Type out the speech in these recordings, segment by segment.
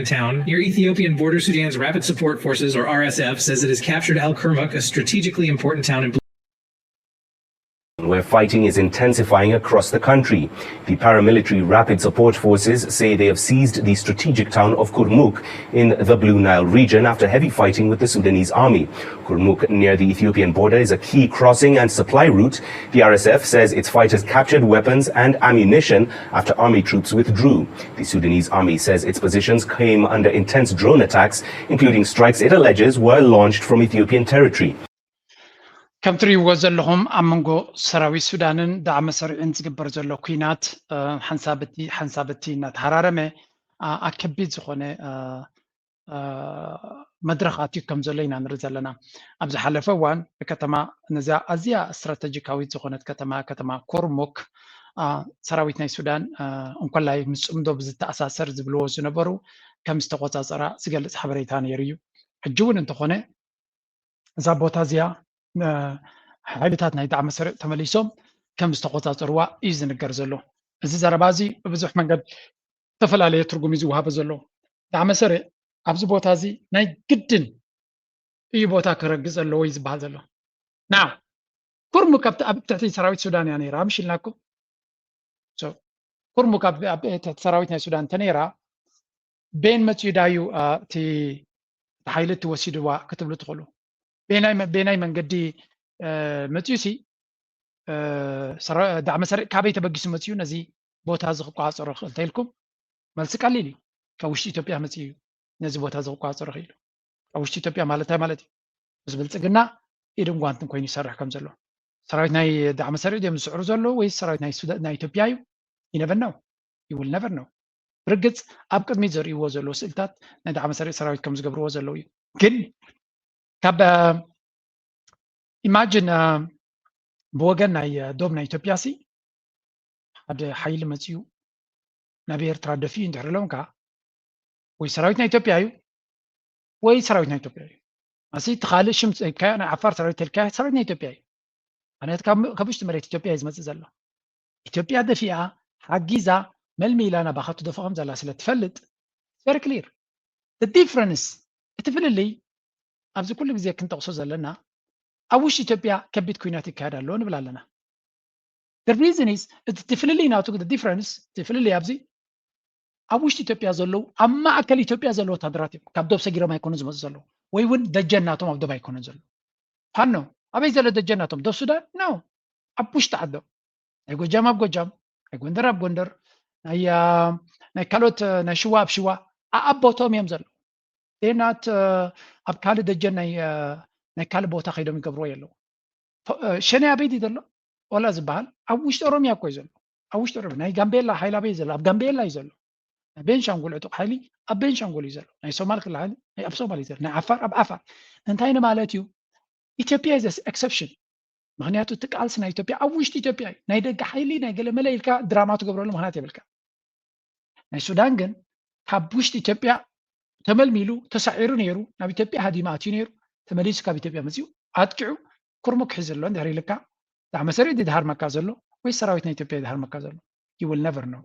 town near Ethiopian border. Sudan's Rapid Support Forces, or RSF, says it has captured Al Kurmuk, a strategically important town in where fighting is intensifying across the country. The paramilitary Rapid Support Forces say they have seized the strategic town of Kurmuk in the Blue Nile region after heavy fighting with the Sudanese army. Kurmuk, near the Ethiopian border, is a key crossing and supply route. The RSF says its fighters captured weapons and ammunition after army troops withdrew. The Sudanese army says its positions came under intense drone attacks, including strikes it alleges were launched from Ethiopian territory. كم تريو زلهم أمنجو سراوي السودان دعم سريع زجبر زلوا كينات حنسابتي نات حرارمة أكبيت زخونة مدرخاتي كم زلين عن رزلنا أبز حلفة وان كتما نزاع أزياء استراتيجيكاوي زخونة كتما كورموك سراويتنا السودان أنقلای مسؤمدو بزت أساسر زبلو زنبرو كم استقوات زرا سجلت حبريتان يريو الجون انتخونه زابوتا زيا حالتات ناي دعم سريع تمليسهم كم استقوطاطروا يزنجر زلو እዚ ዘረባዚ ብዙሕ መንገድ ተፈላለየ ትርጉም ይዙ ወሃበ ዘሎ دعم سريع ኣብዚ ቦታ እዚ ናይ ግድን እዩ ቦታ ክረግጽ ዘሎ ወይ ዝበሃል ዘሎ ናው ኩርሙክ ኣብ ትሕቲ ሰራዊት ሱዳን ያ ነይራ ምሽልናኩም ኩርሙክ ኣብ ትሕቲ ሰራዊት ናይ ሱዳን ተነይራ ቤን መፅዩ ዳዩ እቲ ሓይሊ ትወሲድዋ ክትብሉ ትኽእሉ بيناي من قدي متيوسي دعم سريع كابي تبقيس متيو نزي بوت هذا قاصر خلتيلكم مالس قليلي كوشتي إثيوبيا متيو نزي بوت هذا قاصر خيلو كوشتي إثيوبيا مالتي بس بلتقنا إيدم قانتم كوين يسرح كم زلو سرايت ناي دعم سريع ديم سعر زلو ويس سرايت ناي سودان ناي إثيوبيا you never know you will never know رجت أبقى ميزر يوزلو سلطات ناي دعم سريع سرايت كم زقبرو وزلو كن كاب imagine بوغن ناي دوبنا إثيوبيا سي هذا حيل متيو نبير ترادفي ندير لهم كا ويسراويتنا إثيوبيا ويسراويتنا إثيوبيا أسي تخالي شمس كان عفار سراويت الكا سراويتنا إثيوبيا أنا كابوش تمريت إثيوبيا إذا ما تزلوا إثيوبيا دفيعة حجيزة ملميلانا باخدوا دفعهم زلا سلا تفلت very clear the difference تفل اللي أبز كل جزء كنت أقصد لنا أوش إثيوبيا كبيت كويناتي كهذا لون بلا لنا the reason is تفل اللي ناتو the difference تفل اللي أبزي أوش إثيوبيا زلوا أما أكل إثيوبيا زلوا تدراتي كابدو بسجيرة ما يكونوا زم زلوا ويون دجناتهم أبدو ما يكونوا زلوا هنو أبي زلوا دجناتهم دو السودان no أبوش تعدو أيقو جام أبقو جام أيقو ندر أبقو ندر ناي كالوت ناي شوا بشوا أبوتهم يمزلوا دينات أبكال دجن ناي كال بوتا خيدهم يقبروا يلو شنو أبيدي دلو ولا زبال أوش تروم يا كويزل أوش تروم ناي جامبيلا حيلا بيزل أب جامبيلا يزلو بين شانقول عتق حالي أب بين شانقول يزلو ناي سومال كل حالي ناي أب سومال يزلو ناي عفار أب عفار انتهينا مالتيو إثيوبيا is exception مغنياتو تقال سنا إثيوبيا أوش إثيوبيا ناي دق حيلي ناي قال ملايلكا دراماتو قبروا لهم هناتي بالكا ناي السودان جن كابوش إثيوبيا تمل ميلو تسعيرو نيرو نبي إثيوبيا هادي ماتيو نيرو تمليس كابي إثيوبيا مزيو أتكعو كرمك حزلو عند هري لكا دعم سريع دي دهار مكازلو ويسراويتنا إثيوبيا دهار مكازلو you will never know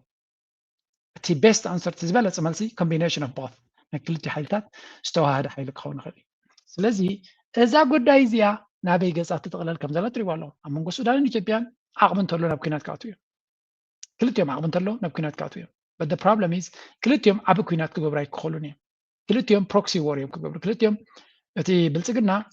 the best answer تزبالة سمالسي combination of both نكلتي حالتات استوى هذا حيلك خون خلي سلازي إذا قد دايزيا نابي جزء تتغلل كم زلت ريوالو أما نقول السودان إثيوبيا عقبن تلو نبكينات كاتويا كلتيوم عقبن تلو نبكينات كاتويا but the problem is كلتيوم عبكينات كبراي كخلوني كلتيوم proxy war يوم كبر كلتيوم أتي بلتقنا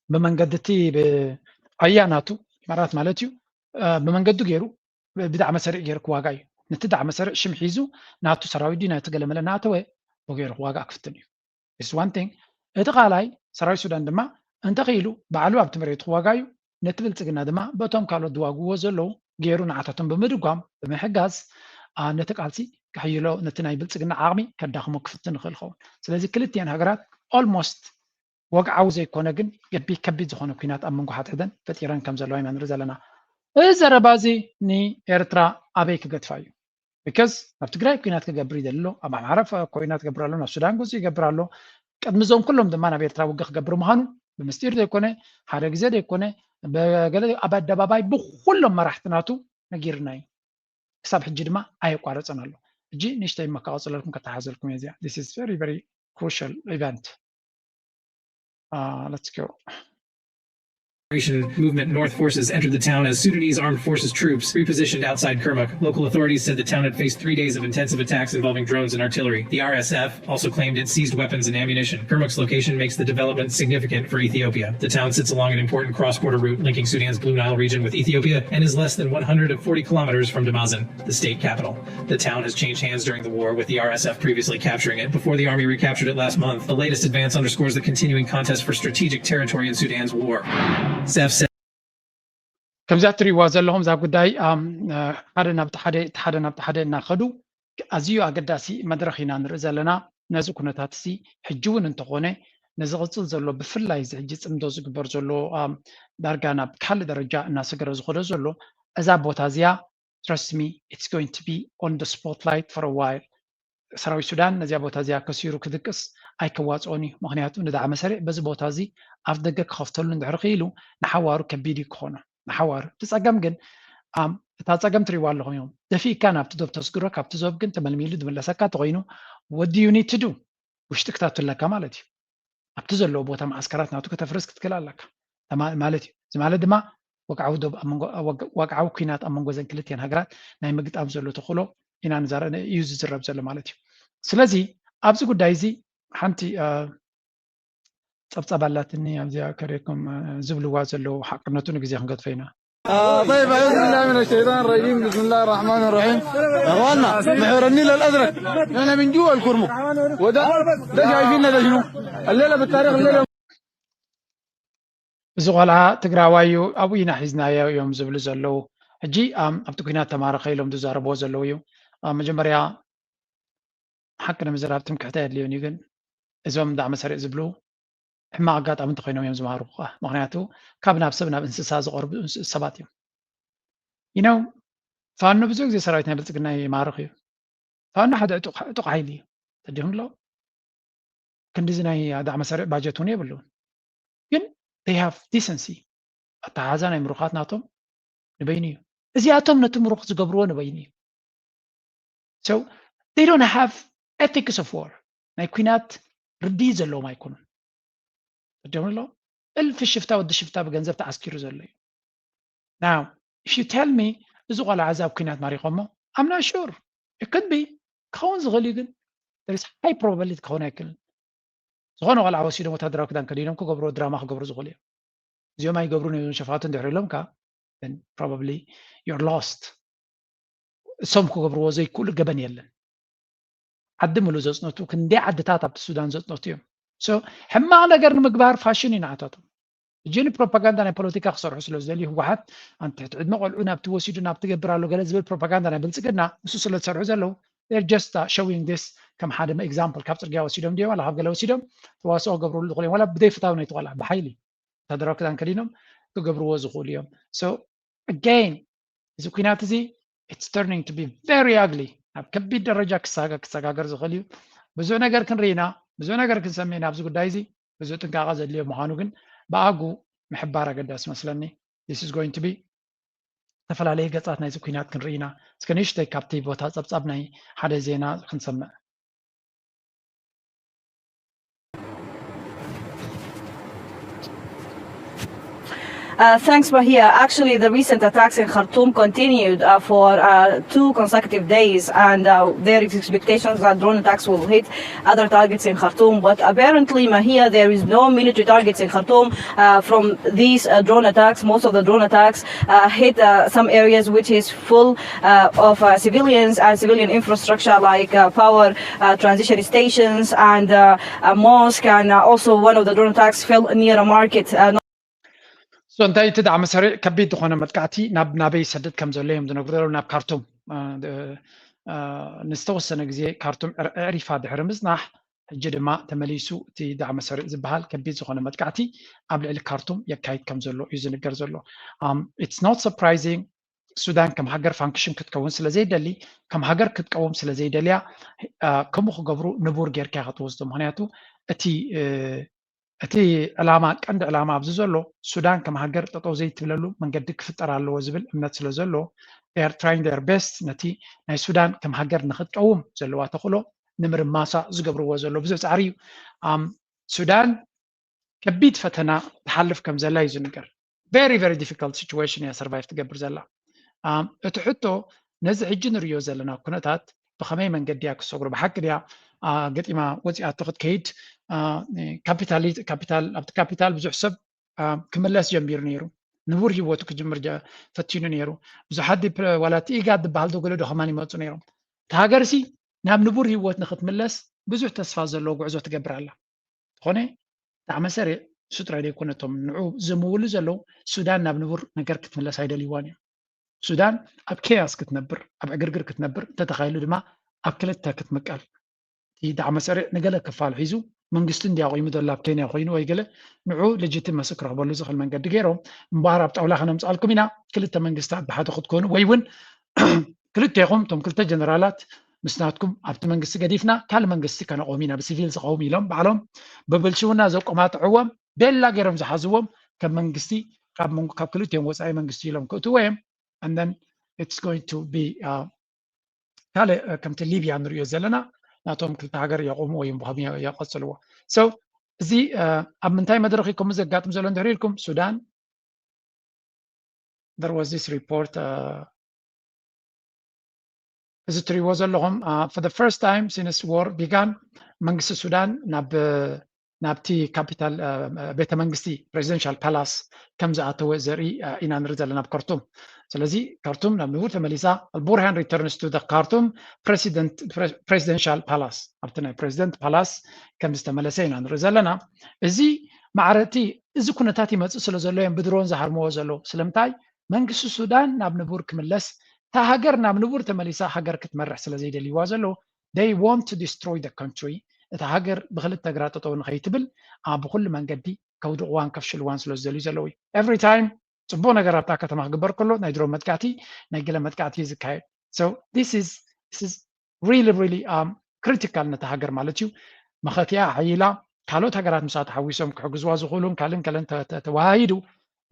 بمنقدتي بأياناتو مرات مالتيو بمنقدو غيرو بدعم سريع غير كواغاي نتدعم سريع شمحيزو ناتو سراويدي ناتقل ملا ناتو وغير كواغا كفتنيو is one thing اتقالاي سراوي سودان دما انتقيلو بعلو ابتمريت كواغايو نتبلتقنا دما بتوم كالو دواغو وزلو غيرو نعتاتم بمدقام بمحقاز نتقالسي كحيلو نتناي بلتقنا عامي كداخمو كفتن خلخون سلازي كلتيان هاغرات almost وقعو زي كونغن يبي كبي زخونو كينات امنغو حتدن فتيران كم زلوي من رزلنا إذا ربازي ني إرترا أبيك قتفايو because أفتقرأ كينات كجبري دللو أما عارف كوينات جبرالو السودان جوزي جبرالو قد مزوم كلهم دمانا بيرترا وقخ جبرو مهانو بمستير ده يكونه حرق زي ده يكونه بقول أبد دباباي بكلهم ما راح تناتو نجيرناي حساب حجي ما أي قارص أنا له جي نشتي مكاوصل لكم كتحازلكم يا زيا. This is very very crucial event. Let's go. Movement North forces entered the town as Sudanese armed forces troops repositioned outside Kermuk. Local authorities said the town had faced 3 days of intensive attacks involving drones and artillery. The RSF also claimed it seized weapons and ammunition. Kermuk's location makes the development significant for Ethiopia. The town sits along an important cross-border route linking Sudan's Blue Nile region with Ethiopia and is less than 140 kilometers from Damascene, the state capital. The town has changed hands during the war, with the RSF previously capturing it before the army recaptured it last month. The latest advance underscores the continuing contest for strategic territory in Sudan's war. كم زاتري وازلهم زاب قداي حدا نبت حدا ناخدو أزيو أقداسي مدرخينا نرزلنا نزو كنتاتسي حجون انتقونه نزغصل زلو بفلاي زحجيس امدوز قبر زلو دارقانا بكحل درجة الناس قرز خدا زلو أزاب بوتازيا trust me it's going to be on the spotlight for a while. سراوي السودان نزيا بوتازيا كسيرو كدكس أي كواز أوني مغنياتو ندع مساري بز بوتازي أفدقك خفتلو ندعرقيلو نحوارو كبيدي كونه نحوار تساقم جن تساقم تريوال لهم يوم دفي كان أبتدوب تسقرو كابت زوب جن تملميلو دملسكا تغينو what do you need to do وش تكتاتو لك مالتي أبتزل لو بوتا معسكرات ناتو كتفرسك تكلالك مالتي زمالة دما وقعو دوب وقعو كينات أمانغو زن كلتين هقرات ناي مقت أبزلو تخلو إنا نزار يوزي زرب زلو مالتي سلازي أبزو قد دايزي حانتي صبصبالاتني أبزي أكريكم زبلو وازلو حق نتوني قزي خنقت فينا طيب أعوذ بالله من الشيطان الرجيم بسم الله الرحمن الرحيم أخوانا محور النيل الأزرق أنا من جوا الكرمك وده شايفين ده شنو الليلة بالتاريخ الليلة زغلها تقراوايو أبوينا حزنايا يوم زبلو زلو حجي أبتو كينا تمارا خيلهم دزاربو زلو يو مجمريا حقنا مزرابتم كحتاج ليون يقن إزوم دعم سريع زبلو حما قاط أمن تخينهم يوم زمارو مغنياتو كابنا بسبنا بإنسسا زغر سباتيو فانو بزوج زي سرايتنا بلتقنا يمارخيو فانو حدا توق عيلي تديهم له كندزنا دعم سريع باجتوني بلون ين they have decency التعازان يمرخات ناتهم نبينيو إزياتهم نتمرخ زقبرو نبينيو so they don't have ethics of war ما يكونات ردي زلو ما يكونون تديهم له الف الشفتا ود الشفتا بجنزب تعسكيرو زلو now if you tell me زوق على عذاب كينات ماري قمو I'm not sure it could be كون زغليقن there is high probability كون هيكل زغانو على عواسيدو متدرا كدان كدينم كو قبرو دراما قبرو زغليا زيو ما يقبرون شفاتن دحري لهم كا then probably you're lost سم كو قبرو زي كل جبن يلن عدموا له زصنتو كندي عدتات اب السودان زصنتو so حما نجر مقبار فاشين ينعتاتو جيني بروباغندا ناي بوليتيكا خسر حسلو زلي هو واحد انت تعد مقلعنا بتوسيدنا بتقبرالو غلز بالبروباغندا ناي بلصقنا مسوس لا تسرعو زلو they're just showing this كم حدا ما example كابتر جاو سيدم دي ولا هبقلو سيدم تواصو قبرو لغلي ولا بدي فتاو ني طلع بحيلي تدرك كان كلينم قبرو زغوليوم so again إذا كنت زي it's turning to be very ugly كبير درجة كساقة غرز غليو بزو نجار كن رينا بزو نجار كن سمينا بزو قدايزي بزو تنقاغز اللي مهانوغن باقو محبارة قداس مثلني this is going to be تفل عليه قطعتنا إذا كنت كن رينا سكنيشتي كابتي بوتا صبصبناي حدا زينا خنسمع Thanks, Bahia. Actually, the recent attacks in Khartoum continued for 2 consecutive days, and there is expectations that drone attacks will hit other targets in Khartoum. But apparently, Mahia, there is no military targets in Khartoum from these drone attacks. Most of the drone attacks hit some areas which is full of civilians and civilian infrastructure like power transition stations and a mosque, and also one of the drone attacks fell near a market. So انتي تدعم سريع كبيد دخونا متقعتي نابي سدد كم زليهم دنقدروا ناب كارتوم نستوسن غزي كارتوم عريفه دحرمزناح جدما تمليسو تي دعم سريع زبحال كبيد دخونا متقعتي قبل الكارتوم يكايد كم زلو يزنقر زلو it's not surprising السودان كم هاجر فانكشن كتكون سلازي دلي كم هاجر كتقوم سلازي دليا كم خو قبرو نبور غير كا غتوزدو مهنياتو أتي علامات عند علامة بزلوا السودان كم هاجر تطوزي تبللو من قد كفتر على الوزبل من تسلزلوا they are trying their best ነቲ ናይ ሱዳን ከም ሃገር ንኽትቀውም ዘለዋ ተኽእሎ ንምርማሳ ዝገብርዎ ዘሎ ብዙሕ ፃዕሪ እዩ ሱዳን ከቢድ ፈተና ትሓልፍ ከም ዘላ እዩ ዝንገር very very difficult situation እያ survive ትገብር ዘላ እቲ ሕቶ ነዚ ሕጂ ንሪኦ ዘለና ኩነታት ብኸመይ መንገዲ እያ ክሰግሮ ብሓቂ ድያ ገጢማ ወፂኣቶ ክትከይድ ኣብቲ ካፒታል ብዙሕ ሰብ ክምለስ ጀሚሩ ነይሩ ንቡር ሂወቱ ክጅምር ፈቲኑ ነይሩ ብዙሓት ዋላቲ ኢጋድ ዝበሃል ደገሎ ዶኸማን ይመፁ ነይሮም እቲ ሃገርሲ ናብ ንቡር ሂወት ንክትምለስ ብዙሕ ተስፋ ዘለዎ ጉዕዞ ትገብር ኣላ ዝኾነ ጣዕመ ሰሪዕ ስጥራ ደይኮነቶም ንዑ ዝምውሉ ዘለው ሱዳን ናብ ንቡር ነገር ክትምለስ ኣይደልይዋን እዮም ሱዳን ኣብ ኬያስ ክትነብር ኣብ ዕግርግር ክትነብር እንተተኻይሉ ድማ ኣብ ክልተ ክትምቀል እቲ ዳዕመ ሰሪዕ ንገለ ክፋል ሒዙ መንግስቲ እንዲያቆይሙ ዘሎ ኣብ ኬንያ ኮይኑ ወይ ገለ ንዑ ሌጂቲመሲ ክረኽበሉ ዝኽእል መንገዲ ገይሮም እምበሃር ኣብ ጣውላ ከነምፅኣልኩም ኢና ክልተ መንግስታት ብሓደ ክትኮኑ ወይ እውን ክልተይኹም እቶም ክልተ ጀነራላት ምስናትኩም ኣብቲ መንግስቲ ገዲፍና ካልእ መንግስቲ ከነቆም ኢና ብሲቪል ዝቐውም ኢሎም ባዕሎም ብብልሽውና ዘቆማጥዕዎም ቤላ ገይሮም ዝሓዝዎም ከም መንግስቲ ካብ ክልተዮም ወፃኢ መንግስቲ ኢሎም ክእትዎ እዮም and then it's going to be ካልእ ከምቲ ሊብያ ንሪኦ ዘለና ናቶም ክልተ ሃገር የቆሙ ወይ ብኸመይ የቐፅልዎ so እዚ ኣብ ምንታይ መድረኽ እዩ ከምኡ ዘጋጥም ዘሎ እንድሕር ኢልኩም ሱዳን there was this report እዚ ትሪእዎ ዘለኹም for the first time since war began መንግስቲ ሱዳን ናብቲ ካፒታል ቤተ መንግስቲ ፕሬዚደንሻል ፓላስ ከም ዝኣተወ ዘርኢ ኢና ንርኢ ዘለና ኣብ ካርቱም ስለዚ ካርቱም ናብ ንቡር ተመሊሳ አልቡርሃን returns to the Khartoum presidential palace ኣብቲ ናይ ፕሬዚደንት ፓላስ ከም ዝተመለሰ ኢና ንርኢ ዘለና እዚ ማዕረቲ እዚ ኩነታት ይመፅእ ስለ ዘሎ እዮም ብድሮን ዝሃርምዎ ዘለዉ ስለምንታይ መንግስቲ ሱዳን ናብ ንቡር ክምለስ እታ ሃገር ናብ ንቡር ተመሊሳ ሃገር ክትመርሕ ስለ ዘይደልይዋ ዘለዉ they want to destroy the country እታ ሃገር ብክልተ ግራ ጠጠው ንኸይትብል ብኩሉ መንገዲ ከውድቕዋን ከፍሽልዋን ስለ ዝደልዩ ዘለዉ እዩ every time ጽቡቕ ነገር ኣብታ ከተማ ክግበር ከሎ ናይ ድሮ መጥቃዕቲ ናይ ገለ መጥቃዕቲ ዝካየድ so this is really critical ነታ ሃገር ማለት እዩ መኸትያ ሓይላ ካልኦት ሃገራት ምሳ ተሓዊሶም ክሕግዝዋ ዝኽእሉን ካልእን ከለን ተዋሃይዱ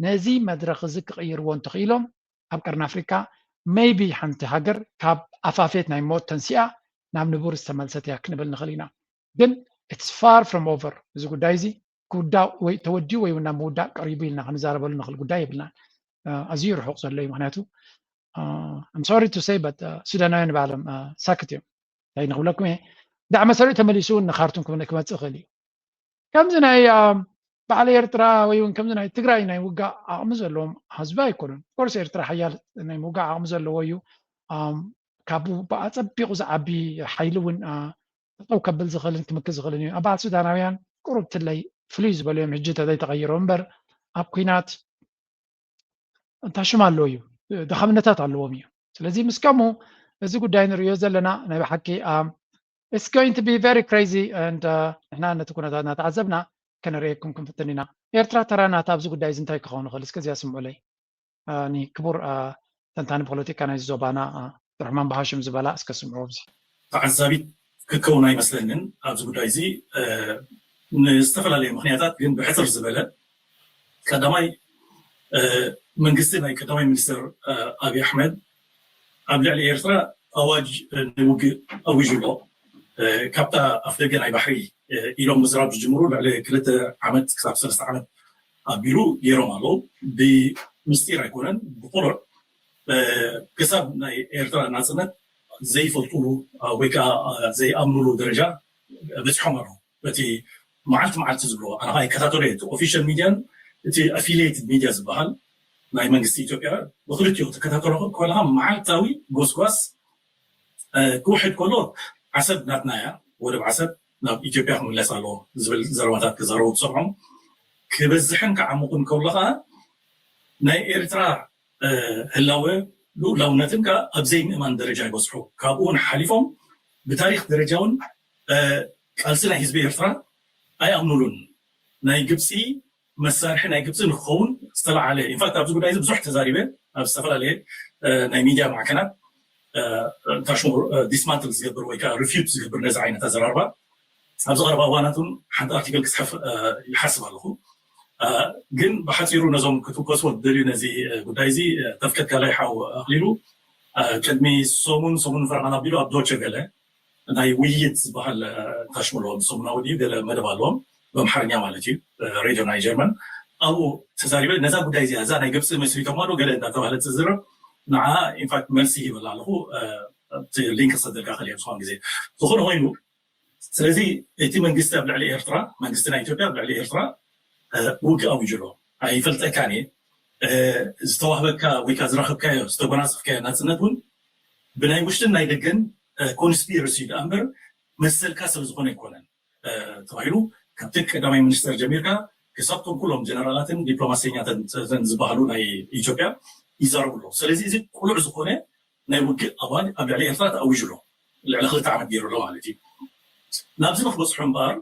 ነዚ መድረኽ እዚ ክቕይርዎ እንተኽኢሎም ኣብ ቀርኒ ኣፍሪካ maybe ሓንቲ ሃገር ካብ ኣፋፌት ናይ ሞት ተንሲኣ ናብ ንቡር ዝተመልሰት እያ ክንብል ንኽእል ኢና ግን it's far from over እዚ ጉዳይ እዚ ክውዳእ ወይ ተወዲኡ ወይ ናብ ምውዳእ ቀሪቡ ኢልና ክንዛረበሉ ንኽእል ጉዳይ የብልናን ኣዝዩ ርሑቕ ዘሎ እዩ ምክንያቱ I'm sorry to say but ሱዳናውያን ባዕሎም ሳክት እዮም እንታይ ንኽብለኩም እየ ዳዕመ ሰሪዕ ተመሊሱ ንካርቱም ክመፅእ ይኽእል እዩ ከምዚ ናይ በዓል ኤርትራ ወይ እውን ከምዚ ናይ ትግራይ ናይ ውጋእ ዓቕሚ ዘለዎም ህዝቢ ኣይኮኑን ኮርስ ኤርትራ ሓያል ናይ ምውጋእ ዓቕሚ ዘለዎ እዩ ካብኡ ኣፀቢቑ ዝዓቢ ሓይሊ እውን ጠጠው ከብል ዝኽእልን ክምክት ዝኽእልን እዩ ኣብ በዓል ሱዳናውያን ቁሩብ ትለይ ፍሉይ ዝበሉ እዮም ሕጂ ተዘይተቐይሮ እምበር ኣብ ኩናት እንታሽም ኣለዎ እዩ ድኻምነታት ኣለዎም እዩ ስለዚ ምስ ከምኡ እዚ ጉዳይ ንሪኦ ዘለና ናይ ብሓቂ it's going to be very crazy and ንሕና ነቲ ኩነታት እናተዓዘብና ከነርእየኩም ክንፍትን ኢና ኤርትራ ተራናታ ኣብዚ ጉዳይ እዚ እንታይ ክኸውን ይኽእል እስከዚያ ስምዑለይ ክቡር ተንታኒ ፖለቲካ ናይ ዞባና ርሕማን ባሃሽም ዝበላ እስከ ስምዑ ኣብዚ ተዓዛቢት ክከውን ኣይመስለንን ኣብዚ ጉዳይ እዚ ንዝተፈላለዩ ምክንያታት ግን ብሕፅር ዝበለ ቀዳማይ መንግስቲ ናይ ቀዳማይ ሚኒስትር ኣብይ ኣሕመድ ኣብ ልዕሊ ኤርትራ ኣዋጅ ንውግእ ኣዊጁ ኣሎ ካብታ ኣፍ ደገ ናይ ባሕሪ ኢሎም ምዝራብ ዝጅምሩ ልዕሊ 2 ዓመት ክሳብ 3 ዓመት ኣቢሉ ገይሮም ኣለዉ ብምስጢር ኣይኮነን ብቁሩዕ ክሳብ ናይ ኤርትራ ናፅነት ዘይፈልጡሉ ወይ ከዓ ዘይኣምኑሉ ደረጃ በፂሖም ኣለዉ እቲ መዓልቲ መዓልቲ ዝብልዎ ኣነ ከዓ ይከታተሎ እቲ ኦፊሻል ሚድያን እቲ ኣፊሊየትድ ሚድያ ዝበሃል ናይ መንግስቲ ኢትዮጵያ ብክልቲኡ ትከታተሎ ከለካ መዓልታዊ ጎስጓስ ክውሕድ ከሎ ዓሰብ ናትና እያ ወደብ ዓሰብ ናብ ኢትዮጵያ ክምለስ ኣለዎ ዝብል ዘረባታት ክዛረቡ ትሰምዖም ክበዝሕን ክዓምቁን ከብሎ ከዓ ናይ ኤርትራ ህላወ ልኡላውነትን ከዓ ኣብ ዘይምእማን ደረጃ ይበፅሑ ካብኡውን ሓሊፎም ብታሪክ ደረጃ እውን ቃልሲ ናይ ህዝቢ ኤርትራ ኣይኣምኑሉን ናይ ግብፂ መሳርሒ ናይ ግብፂ ንክኸውን ዝተለዓለ ኢንፋክት ኣብዚ ጉዳይ እዚ ብዙሕ ተዛሪበ ኣብ ዝተፈላለየ ናይ ሚድያ ማዕከናት ታሽሙ ዲስማንትል ዝገብር ወይ ከዓ ሪፊዩት ዝገብር ነዚ ዓይነት ኣዘራርባ ኣብዚ ቀረባ እዋናት እውን ሓንቲ ኣርቲክል ክፅሕፍ ይሓስብ ኣለኹ ግን ብሓፂሩ ነዞም ክትውቀስዎ ዝደልዩ ነዚ ጉዳይ እዚ ተፍከት ካላይ ሓው ኣኽሊሉ ቅድሚ ሰሙን ፈርሃና ቢሉ ኣብ ዶቸ ገለ ናይ ውይይት ዝበሃል ተሽምሎም ሰሙናዊ ድዩ ገለ መደብ ኣለዎም በምሓርኛ ማለት እዩ ሬድዮ ናይ ጀርመን ኣብኡ ተዛሪበ ነዛ ጉዳይ እዚኣ እዛ ናይ ግብፂ መስሪቶም ገለ እንዳተባሃለ ትዝረብ ንዓ ኢንፋክት መልሲ ይበላ ኣለኹ ሊንክ ክሰደልካ ክልየ ዝኾን ግዜ ዝኾነ ኮይኑ ስለዚ እቲ መንግስቲ ኣብ ልዕሊ ኤርትራ መንግስቲ ናይ ኢትዮጵያ ኣብ ልዕሊ ኤርትራ ውግእ ኣውጅሎ ኣይፈልጠካኒ ዝተዋህበካ ወይ ከዓ ዝረኸብካዮ ዝተጎናፀፍካዮ ናፅነት እውን ብናይ ውሽጥን ናይ ደገን ኮንስፒረሲ ዳ እምበር መሰልካ ሰብ ዝኾነ ኣይኮነን ተባሂሉ ካብቲ ቀዳማይ ሚኒስተር ጀሚርካ ክሳብቶም ኩሎም ጀነራላትን ዲፕሎማሰኛትን ዝበሃሉ ናይ ኢትዮጵያ ይዛረብሎ ስለዚ እዚ ቁሉዕ ዝኾነ ናይ ውግእ ኣዋጅ ኣብ ልዕሊ ኤርትራ ተኣውጅሎ ልዕሊ 2 ዓመት ገይሩሎ ማለት እዩ ናብዚ ንክበፅሑ እምበር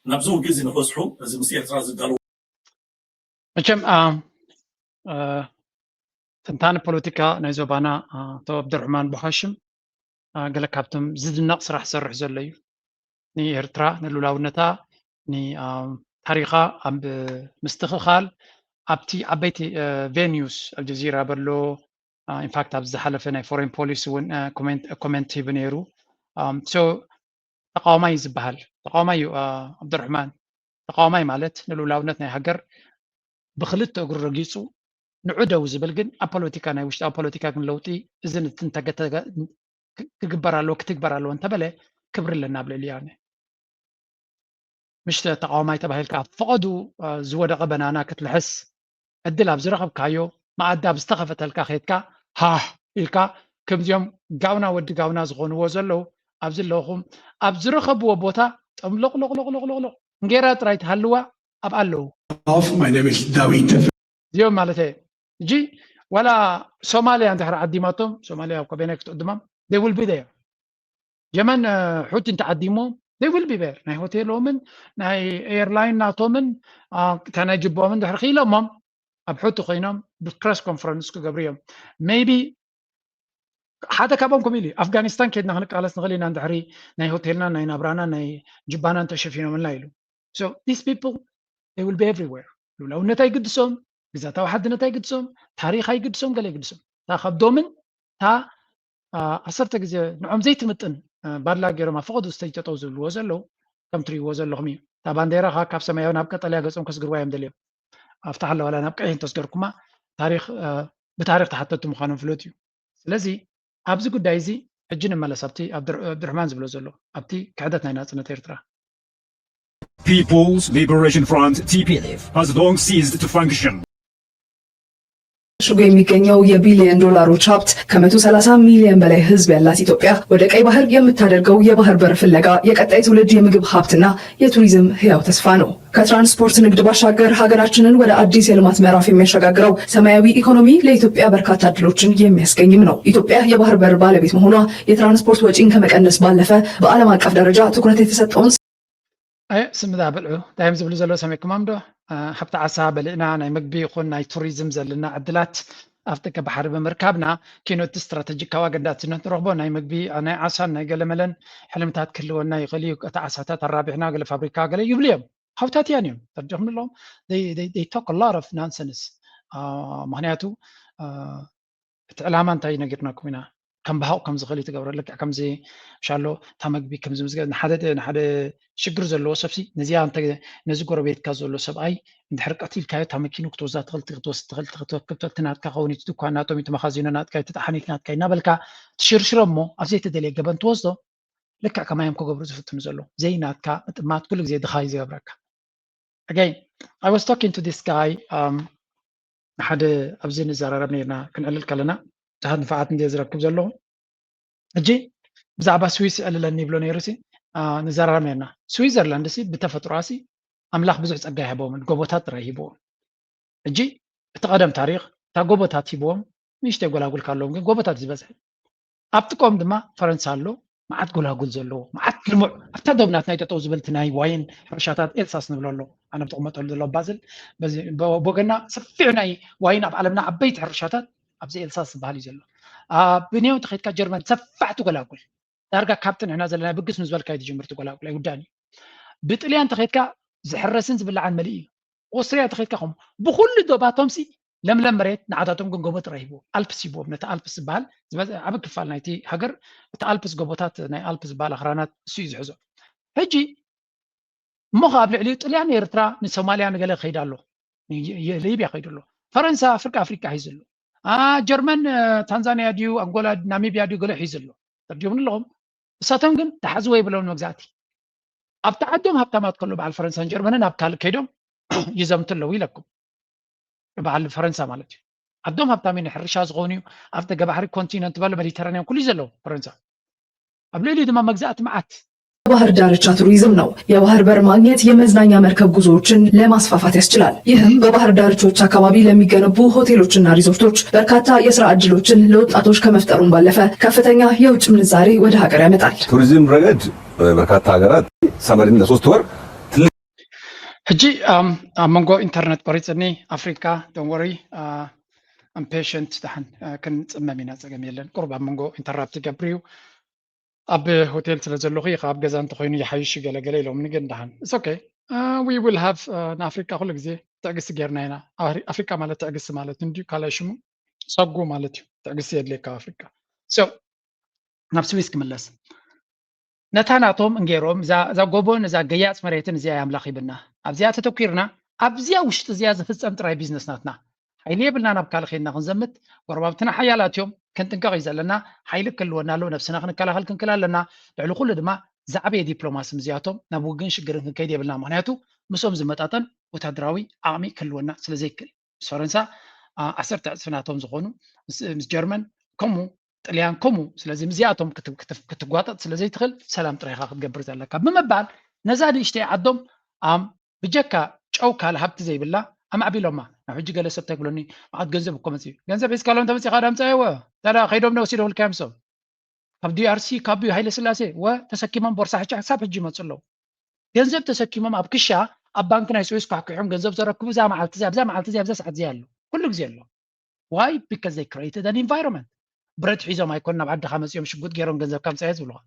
ናብዚ ውግእ እዚ ንክበፅሑ እዚ ምስ ኤርትራ ዝዳለዉ መቸም ትንታነ ፖለቲካ ናይ ዞባና ኣቶ ዓብድርሕማን ቦኻሽም ገለ ካብቶም ዝድነቕ ስራሕ ዝሰርሕ ዘሎ እዩ ንኤርትራ ንሉላውነታ ንታሪኻ ኣብ ምስትኽኻል ኣብቲ ዓበይቲ ቬኒዩስ ኣልጀዚራ በሎ ኢንፋክት ኣብ ዝሓለፈ ናይ ፎሬን ፖሊሲ እውን ኮሜንት ሂቡ ነይሩ ተቃዋማይ ዝበሃል ተቃዋማይ እዩ ዓብድርሕማን ተቃዋማይ ማለት ንሉላውነት ናይ ሃገር ብክልተ እግሩ ረጊፁ ንዑ ደው ዝብል ግን ኣብ ፖለቲካ ናይ ውሽጣዊ ፖለቲካ ግን ለውጢ እዚ ክትግበር ኣለዎ እንተበለ ክብሪ ኣለና ኣብ ልዕሊያ ምሽተ ተቃዋማይ ተባሂልካ ፍቐዱ ዝወደቐ በናና ክትልሕስ ዕድል ኣብ ዝረኸብካዮ ማኣዲ ኣብ ዝተኸፈተልካ ከድካ ሃህ ኢልካ ከምዚኦም ጋውና ወዲ ጋውና ዝኾንዎ ዘለዉ ኣብዚ ኣለኹም ኣብ ዝረኸብዎ ቦታ ጠምሎቕሎቕሎቕሎቕሎቕ እንጌራ ጥራይ ትሃልዋ ኣብ ኣለዉ እዚኦም ማለት እጂ ዋላ ሶማልያ እንድሕር ዓዲማቶም ሶማልያ ኣብ ኮበናይ ክትቅድሞም they will be there የመን ሑቲ እንተዓዲሞም they will be there ናይ ሆቴሎምን ናይ ኤርላይን ናቶምን እታ ናይ ጅቦምን ድሕሪ ኺኢሎሞም ኣብ ሑቲ ኮይኖም ብፕሬስ ኮንፈረንስ ክገብሩ እዮም ሜይቢ ሓደ ካብኦም ከም ኢሉ ኣፍጋኒስታን ከድና ክንቃለስ ንኽእል ኢና እንድሕሪ ናይ ሆቴልና ናይ ናብራና ናይ ጅባናን ተሸፊኖምና ኢሉ so these people they will be everywhere ሉላውነት ኣይግድሶም ግዛታዊ ሓድነት ኣይግድሶም ታሪክ ኣይግድሶም ገለ ይግድሶም እታ ከብዶምን እታ 10 ግዜ ንዖም ዘይትምጥን ባድላ ገይሮም ኣብ ፍቐዱ ዝተይጠጠው ዝብልዎ ዘለዉ ከም ትሪእዎ ዘለኹም እዩ እታ ባንዴራ ካብ ሰማያዊ ናብ ቀጠልያ ገፆም ከስግርዋ እዮም ደልዮም ኣብታ ሓለዋላ ናብ ቀይሕ እንተስገርኩማ ብታሪክ ተሓተቱ ምዃኖም ፍሎት እዩ ስለዚ ኣብዚ ጉዳይ እዚ ሕጂ ንመለስ ኣብቲ ዓብድርሕማን ዝብሎ ዘሎ ኣብቲ ክሕደት ናይ ናፅነት ኤርትራ People's Liberation Front TPLF has long ceased to function. ሽጎ የሚገኘው የቢሊዮን ዶላሮች ሀብት ከ130 ሚሊዮን በላይ ህዝብ ያላት ኢትዮጵያ ወደ ቀይ ባህር የምታደርገው የባህር በር ፍለጋ የቀጣይ ትውልድ የምግብ ሀብትና የቱሪዝም ህያው ተስፋ ነው። ከትራንስፖርት ንግድ ባሻገር ሀገራችንን ወደ አዲስ የልማት ምዕራፍ የሚያሸጋግረው ሰማያዊ ኢኮኖሚ ለኢትዮጵያ በርካታ እድሎችን የሚያስገኝም ነው። ኢትዮጵያ የባህር በር ባለቤት መሆኗ የትራንስፖርት ወጪን ከመቀነስ ባለፈ በዓለም አቀፍ ደረጃ ትኩረት የተሰጠውን ስምዳ ብልዑ ዳይም ዝብሉ ዘሎ ሰሚዕኩማም ዶ ሓብቲ ዓሳ በሊዕና ናይ ምግቢ ይኹን ናይ ቱሪዝም ዘለና ዕድላት ኣብቲ ከባሕሪ ብምርካብና ኪኖቲ ስትራቴጂካዊ ኣገዳስነት ንረኽቦ ናይ ምግቢ ናይ ዓሳን ናይ ገለመለን ሕልምታት ክህልወና ይኽእል እዩ እቲ ዓሳታት ኣራቢሕና ገለ ፋብሪካ ገለ ይብሉ እዮም ሃብታት እያን እዮም ተርዲኹም ኣለዎም they talk a lot of nonsense ምክንያቱ እቲ ዕላማ እንታይ ነጊርናኩም ኢና ከም ባሃቅ ከም ዝኽእል ትገብሮ ልክዕ ከምዚ ሻሎ እታ መግቢ ከምዚ ምስገ ንሓደ ሽግር ዘለዎ ሰብሲ ነዚያ ነዚ ጎረቤትካ ዘሎ ሰብኣይ እንድሕር ቀቲልካዮ እታ መኪኑ ክትወዛ ትኽእል ክትወክብ ናትካ ከውን እቲ ድኳን ናቶም እቲ መኻዚኖ ናትካ እቲ ጣሓኒት ናትካ እናበልካ ትሽርሽሮ እሞ ኣብ ዘይተደለየ ገበን ትወስዶ ልክዕ ከማዮም ክገብሩ ዝፍትኑ ዘሎ ዘይናትካ ምጥማት ኩሉ ግዜ ድኻይ ዝገብረካ again I was talking to this guy ሓደ ኣብዚ ንዘራረብ ነርና ክንዕልል ከለና ዛሃድ ንፍዓት እንደ ዝረክብ ዘለኹ እጂ ብዛዕባ ስዊስ ዕልለኒ ይብሎ ነይሩ ሲ ንዘራረብ ነርና ስዊዘርላንድ ሲ ብተፈጥሮኣ ሲ ኣምላኽ ብዙሕ ፀጋ ይሂቦምን ጎቦታት ጥራይ ሂቦም እጂ እቲ ቀደም ታሪክ እታ ጎቦታት ሂቦም ንእሽተይ ጎላጉል ካለዎም ግን ጎቦታት ዝበዝሐ ኣብ ጥቆም ድማ ፈረንሳ ኣሎ መዓት ጎላጉል ዘለዎ መዓት ልሙዕ ኣብታ ዶብናት ናይ ጠጠው ዝበልቲ ናይ ዋይን ሕርሻታት ኤልሳስ ንብሎ ኣሎ ኣነ ብጥቕመጠሉ ዘሎ ባዝል ቦገና ሰፊዕ ናይ ዋይን ኣብ ዓለምና ዓበይቲ ሕርሻታት ኣብዚ ኤልሳስ ዝበሃል እዩ ዘሎ ብንያው ተኸይድካ ጀርመን ሰፋዕቲ ጎላጉል ዳርጋ ካብቲ ንሕና ዘለና ብግስ ንዝበልካ ትጅምርቲ ጎላጉል ኣይውዳን እዩ ብጥልያን ተኸይድካ ዝሕረስን ዝብላዓን መልእ እዩ ኦስትሪያ ተኸይድካ ከምኡ ብኩሉ ዶባቶም ሲ لملم مريت نعاتاتهم كن قبوت رهيبو ألبس يبو نتا ألبس بال عبك كفال نايتي هجر تا ألبس قبوتات ناي ألبس بال أخرانات سويز حزو هجي مخابل عليه طلعنا إرترا من سوماليا نقال خيدالو ليبيا خيدالو فرنسا أفريقيا هيزلو جرمن تنزانيا ديو أنغولا ناميبيا ديو قال هيزلو ترجمون لهم ساتهم كن تحزوا يبلون مجزاتي أبتعدهم هبتمات كله بعد فرنسا جرمن أبكال كيدهم يزمت له ويلكم بعد فرنسا مالتي عندهم هبتامين حرشة صغونيو أفتى جبهر كونتيننت بال مديترانيا كل يزلوا فرنسا قبل لي دم مجزات معت ባህር ዳርቻ ቱሪዝም ነው። የባህር በር ማግኘት የመዝናኛ መርከብ ጉዞዎችን ለማስፋፋት ያስችላል። ይህም በባህር ዳርቻዎች አካባቢ ለሚገነቡ ሆቴሎችና ሪዞርቶች በርካታ የሥራ ዕድሎችን ለወጣቶች ከመፍጠሩም ባለፈ ከፍተኛ የውጭ ምንዛሬ ወደ ሀገር ያመጣል። ቱሪዝም ረገድ በርካታ ሀገራት ሰመሪን ለ3 ወር ሕጂ መንጎ ኢንተርኔት ቆሪፅኒ አፍሪካ ዶንት ወሪ አም ፔሽንት ታሕን ክንፅመም ኢና ፀገም የለን ቁርብ ኣብ መንጎ ኢንተራፕት ገብርዩ أب هوتيل تلزلوخي خاب جزان تخوينو يحيش جلا لهم نيجي ندهن it's okay we will have أفريقيا كل جزء تعجس جيرنا هنا أفريقيا مالت تعجس مالت ندي كلاش صقو مالت تعجس يدلك أفريقيا so نفس ويسك ملص نتانا توم انجيروم za قبون za جيات مريتن زي أملاخي بنا أبزيات تذكرنا أبزيا وش تزيا زفتم تراي بيزنس ناتنا حيلي بلنا نبكال خيرنا خنزمت وربابتنا حيالات يوم كنت نقايز لنا حيلك كلونا لو نفسنا خنكلا خلكن كلا لنا لعلو كل دما زعبي دبلوماسي مزياتهم نبوغن شجرن كيدي بلنا معناته مسوم زمتاتن وتدراوي عامي كلونا سلازيكل فرنسا 10 سناتهم زغونو مس جرمن كومو طليان كومو سلازي مزياتهم كتغواطط سلازي تخل سلام طريقه تقبر زلك بمبال نزادي اشتي عدم بجكا ጨውካ ለሀብት ዘይብላ ኣማዕቢሎማ ናብ ሕጂ ገለ ሰብ ተግብሎኒ ማዓት ገንዘብ እኮ መፅኡ ገንዘብ ሒዝካሎም ተመፂኻ ዳምፃየወ ታዲያ ከይዶም ነ ወሲዶ ልካዮም ሰብ ካብ ዲአርሲ ካብ ሃይለ ስላሴ ተሰኪሞም ቦርሳ ሳብ ሕጂ ይመፁ ኣለዉ ገንዘብ ተሰኪሞም ኣብ ክሻ ኣብ ባንክ ናይ ስዊስ ካሕኪሖም ገንዘብ ዘረክቡ እዛ መዓልቲ እዚኣ ብዛ መዓልቲ እዚኣ ብዛ ሰዓት እዚኣ ኣሎ ኩሉ ግዜ ኣሎ ዋይ ቢካዝ ዘይ ክሬትድ ኣን ኢንቫይሮንመንት ብረት ሒዞም ኣይኮን ናብ ዓድኻ መፅኦም ሽጉጥ ገይሮም ገንዘብ ከምፀየ ዝብልኻ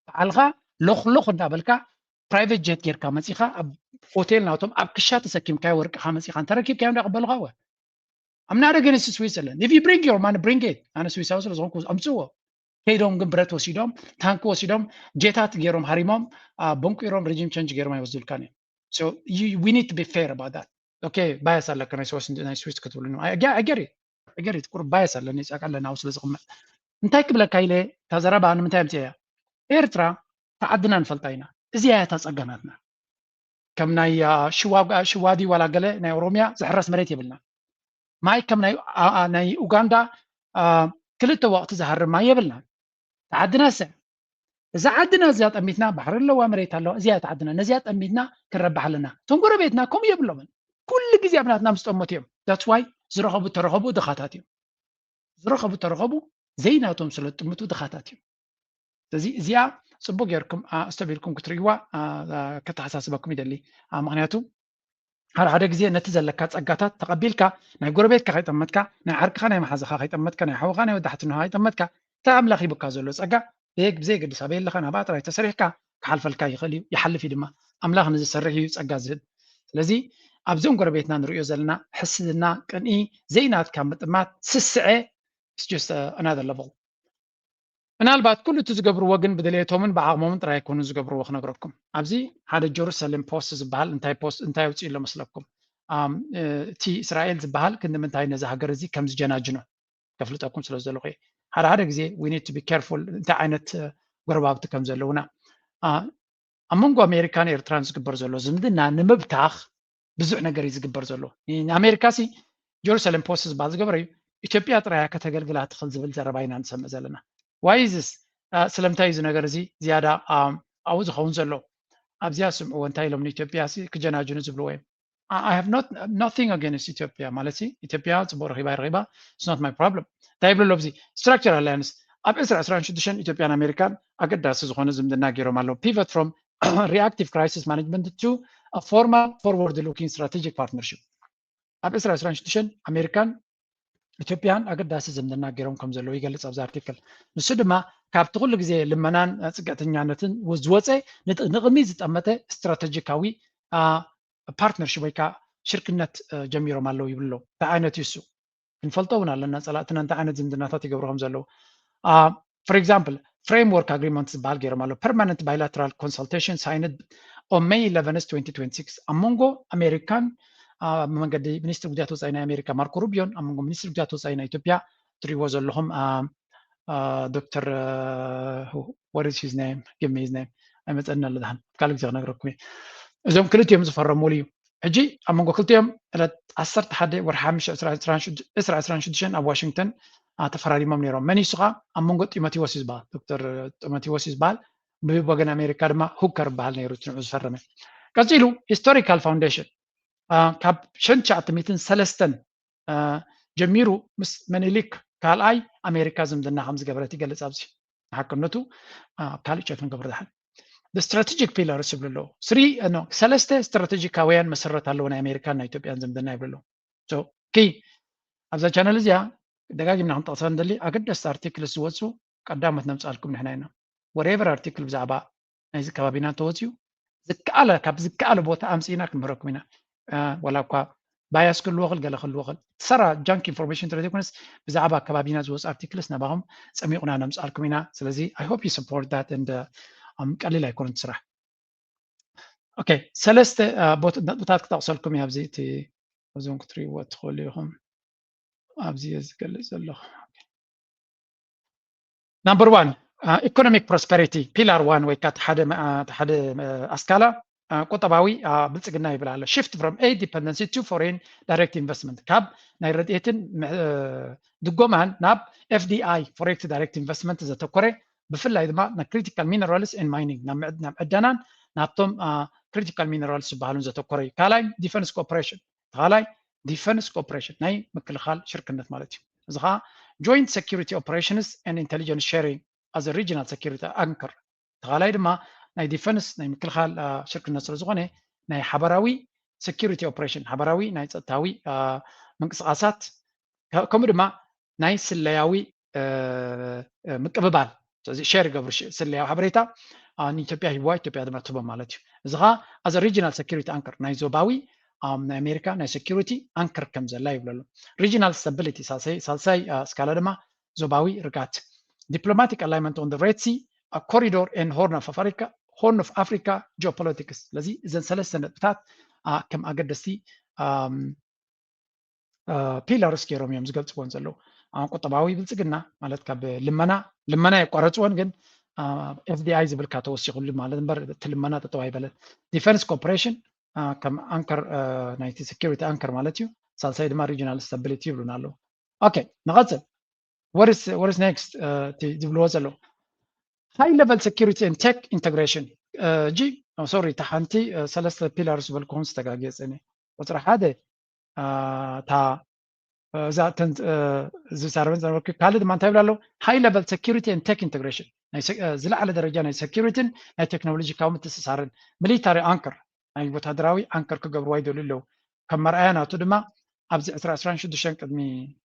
በዓልኻ ልኽልኽ እንዳበልካ ፕራይቬት ጀት ጌርካ መፂኻ ኣብ ሆቴል ናቶም ኣብ ክሻ ተሰኪምካዮ ወርቅኻ መፂኻ እንተረኪብካዮም እንዳቕበልኻ ወ I'm not against Switzerland. If you bring your money, bring it. أنا سويسرا ስለዝኾንኩ ኣምፅዎ ከይዶም ግን ብረት ወሲዶም ታንክ ወሲዶም ጀታት ገይሮም ሃሪሞም በንቂሮም ሬጂም ቼንጅ ገይሮም ኣይወስዱልካን እዮም so we need to be fair about that okay ባያስ ኣለካ ናይ ስዊስ ክትብሉ I get it ቁር ባያስ ኣለኒ ፃቅ ኣለና ኣብ ስለዝቕመጥ እንታይ ክብለካ ኢለ ታዘረባ ንምንታይ ኣምፅያ ኤርትራ ተዓድና ንፈልጣ ኢና እዚኣ እታ ፀገማትና ከም ናይ ሽዋዲ ዋላ ገለ ናይ ኦሮሚያ ዝሕረስ መሬት የብልና ማይ ከም ናይ ኡጋንዳ ክልተ ወቅቲ ዝሃርም ማይ የብልና ተዓድና ሰብ እዛ ዓድና እዚኣ ጠሚትና ባሕሪ ኣለዋ መሬት ኣለዋ እዚኣ ተዓድና ነዚኣ ጠሚትና ክንረባሕ ኣለና እቶም ጎረቤትና ከምኡ የብሎምን ኩሉ ግዜ ኣብናትና ምስ ጠሞት እዮም that's why ዝረኸቡ ተረኸቡ ድኻታት እዮም ዝረኸቡ ተረኸቡ ዘይናቶም ስለ ጥምቱ ድኻታት እዮም ስለዚ እዚኣ ፅቡቅ ጌርኩም እስተቢልኩም ክትርእይዋ ከተሓሳስበኩም ይደሊ ምክንያቱ ሓደ ግዜ ነቲ ዘለካ ፀጋታት ተቐቢልካ ናይ ጎረቤትካ ከይጠመትካ ናይ ዓርክኻ ናይ መሓዝኻ ከይጠመትካ ናይ ሓውኻ ናይ ወዳሕትንኻ ከይጠመትካ እታ ኣምላኽ ሂብካ ዘሎ ፀጋ ብዘይ ገድስ ኣበየለኻ ናብኣ ጥራይ ተሰሪሕካ ክሓልፈልካ ይኽእል እዩ ይሓልፍ እዩ ድማ ኣምላኽ ንዝሰርሕ እዩ ፀጋ ዝህብ ስለዚ ኣብዞም ጎረቤትና ንሪኦ ዘለና ሕስድና ቅንኢ ዘይናትካ ምጥማት ስስዐ just another level ምናልባት ኩሉ እቲ ዝገብርዎ ግን ብድሌቶምን ብዓቕሞምን ጥራይ ኣይኮኑ ዝገብርዎ ክነግረኩም ኣብዚ ሓደ ጀሩሳሌም ፖስት ዝበሃል እንታይ ውፅእ ኢሎ መስለኩም እቲ እስራኤል ዝበሃል ክንምንታይ ነዚ ሃገር እዚ ከም ዝጀናጅኖ ከፍልጠኩም ስለ ዘለኹ ሓደ ግዜ we need to be careful እንታይ ዓይነት ጎረባብቲ ከም ዘለውና ኣብ መንጎ ኣሜሪካን ኤርትራን ዝግበር ዘሎ ዝምድና ንምብታኽ ብዙሕ ነገር እዩ ዝግበር ዘሎ ንኣሜሪካ ሲ ጀሩሳሌም ፖስት ዝበሃል ዝገበረ እዩ ኢትዮጵያ ጥራያ ከተገልግላ ትኽእል ዝብል ዘረባ ኢና ንሰምዕ ዘለና why is this ስለምንታይ እዚ ነገር እዚ ዝያዳ ኣብኡ ዝኸውን ዘሎ ኣብዚያ ስምዕዎ እንታይ ኢሎም ንኢትዮጵያ ክጀናጅኑ ዝብልዎ እዮም I have nothing against Ethiopia ማለት ኢትዮጵያ ፅቡቅ ረኺባ ይረኺባ it's not my problem እንታይ ይብሉ ኣብዚ structural alliance ኣብ 2016 ኢትዮጵያን ኣሜሪካን ኣገዳሲ ዝኾነ ዝምድና ገይሮም ኣለዉ pivot from reactive crisis management to a formal forward looking strategic partnership ኣብ 2016 ኣሜሪካን ኢትዮጵያን ኣገዳሲ ዝምድና ገይሮም ከም ዘለዉ ይገልፅ ኣብዚ ኣርቲክል ንሱ ድማ ካብቲ ኩሉ ግዜ ልመናን ፅገተኛነትን ዝወፀ ንቕሚ ዝጠመተ ስትራቴጂካዊ ፓርትነርሽፕ ወይ ከዓ ሽርክነት ጀሚሮም ኣለዉ ይብሎ እንታይ ዓይነት እዩ እሱ ክንፈልጦውን ኣለና ጸላእትና እንታይ ዓይነት ዝምድናታት ይገብርዎም ዘለዉ for example framework agreement ዝበሃል ገይሮም ኣሎ permanent bilateral consultation signed on May 11 2026 ኣብ መንጎ ኣሜሪካን መንገዲ ሚኒስትር ጉዳያት ወፃኢ ናይ ኣሜሪካ ማርኮ ሩቢዮን ኣብ መንጎ ሚኒስትር ጉዳያት ወፃኢ ናይ ኢትዮጵያ ትሪዎ ዘለኹም ዶክተር what is his name give me his name ኣይመፀና ኣለድሓን ካልእ ግዜ ክነግረኩም እዞም ክልቲኦም ዝፈረሙሉ እዩ ሕጂ ኣብ መንጎ ክልቲኦም ዕለት 11 ወርሒ 2026 ኣብ ዋሽንግተን ተፈራሪሞም ነይሮም መን ይሱ ከዓ ኣብ መንጎ ጢሞቴዎስ ዝበሃል ዶክተር ጢሞቴዎስ ዝበሃል ብወገን ኣሜሪካ ድማ ሁከር ዝበሃል ነይሩ ንዑ ዝፈረመ ቀፂሉ ሂስቶሪካል ፋውንዴሽን ካብ 1903 ጀሚሩ ምስ መኒሊክ ካልኣይ ኣሜሪካ ዝምድና ከም ዝገበረት ይገልፅ ኣብዚ ሓቅነቱ ካልእ ጨት ንገብር ዝሓን the strategic pillars ይብሉ ኣለዉ ሰለስተ ስትራቴጂካውያን መሰረት ኣለዎ ናይ ኣሜሪካን ናይ ኢትዮጵያን ዝምድና ይብሉ ኣለዉ ሶ ኣብዛ ቻነል እዚኣ ደጋጊምና ክንጠቕሰ ንደሊ ኣገደስቲ ኣርቲክል ዝወፁ ቀዳሞት ነምፃልኩም ንሕና ኢና ወሬቨር ኣርቲክል ብዛዕባ ናይዚ ከባቢና እንተወፅዩ ዝከኣለ ካብ ዝከኣለ ቦታ ኣምፂና ክንምህረኩም ኢና ወላ እኳ ባያስ ክልዎ ክል ገለ ክልዎ ክል ትሰራ ጃንክ ኢንፎርሜሽን እንተዘይኮነስ ብዛዕባ ከባቢና ዝወፁ ኣርቲክልስ ነባኹም ፀሚቑና ነምፃልኩም ኢና ስለዚ ኣይ ሆፕ ዩ ሰፖርት ዳት እንደ ቀሊል ኣይኮነን ስራሕ ኦኬ ሰለስተ ነጥብታት ክጠቕሰልኩም እየ ኣብዚ እቲ እዞም ክትሪእዎ ትኽእሉ ኢኹም ኣብዚ ዝገልፅ ዘለኹ ናምበር 1 ኢኮኖሚክ ፕሮስፐሪቲ ፒላር 1 ወይ ከዓ ሓደ ኣስካላ ቁጠባዊ ብልፅግና ይብል ኣሎ ሽፍት ፍሮም ኤድ ዲፐንደንሲ ቱ ፎሬን ዳይሬክት ኢንቨስትመንት ካብ ናይ ረድኤትን ድጎማን ናብ ኤፍዲኣይ ፎሬክስ ዳይሬክት ኢንቨስትመንት ዘተኮረ ብፍላይ ድማ ና ክሪቲካል ሚነራልስ ኤንድ ማይኒንግ ናብ ዕደናን ናብቶም ክሪቲካል ሚነራልስ ዝበሃሉን ዘተኮረ እዩ ካልኣይ ዲፈንስ ኮኦፐሬሽን ካልኣይ ዲፈንስ ኮኦፐሬሽን ናይ ምክልኻል ሽርክነት ማለት እዩ እዚ ከዓ ጆይንት ሴኪሪቲ ኦፐሬሽንስ ኤንድ ኢንቴሊጀንስ ሼሪንግ as a regional security anchor ተኻላይ ድማ ናይ ዲፈንስ ናይ ምክልኻል ሽርክነት ስለ ዝኾነ ናይ ሓበራዊ ሴኪሪቲ ኦፐሬሽን ሓበራዊ ናይ ፀጥታዊ ምንቅስቃሳት ከምኡ ድማ ናይ ስለያዊ ምቅብባል ስለዚ ሼር ይገብሩ ስለያዊ ሓበሬታ ንኢትዮጵያ ሂብዋ ኢትዮጵያ ድማ ትቦም ማለት እዩ እዚ ከዓ as a regional security anchor ናይ ዞባዊ ናይ ኣሜሪካ ናይ ሴኪሪቲ አንከር ከም ዘላ ይብሉ ኣሎ regional stability ሳልሳይ ስካላ ድማ ዞባዊ ርጋት diplomatic alignment on the Red Sea, a corridor and Horn of Africa geopolitics. لذي إذا ثلاث نقطات كم أقدستي pillars كيروم يوم زقلت وان زلوا قطباوي بلتقلنا مالت كاب لمنا يقارصون جن FDI زبل كاتوس يقول مالت بر تلمنا تتوعي بلد defense cooperation كم anchor نايتي security anchor مالتيو سالسايد ما regional stability بلونالو. Okay نغزل. What is next? تبلوزلو high level security and tech integration. sorry تحنتي ثلاثة pillars بالكونس تجاجز إني وترى هذا تا زاتن زسارون زارو كالد ما نتابع له high level security and tech integration. زلا على درجة ناي security ناي technology كاوم تسسارن military anchor ناي بتهدراوي anchor كجبر وايد له كم مرأنا تدما أبز أسرع شو دشان كدمي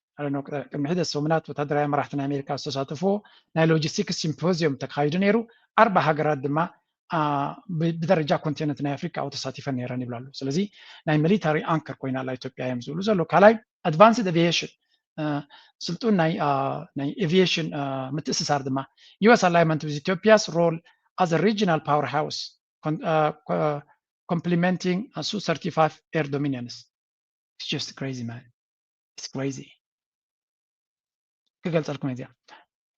كم حدث سومنات وتدرى مراحتنا أمريكا استشاتفو ناي لوجيستيكس سيمبوزيوم تقايدو نيرو 4 هاجرات دما بدرجة كونتيننتنا أفريقيا أو تساتيفا نيراني بلالو سلازي ناي ميليتاري أنكر كوينا لا إثيوبيا يمزولو زلو كالاي أدفانسد أفييشن سلطون ناي أفييشن متأسسار دما US alignment with Ethiopia's role as a regional powerhouse complementing Su-35 air dominance. It's just crazy, man. It's crazy. كقلت لكم إذا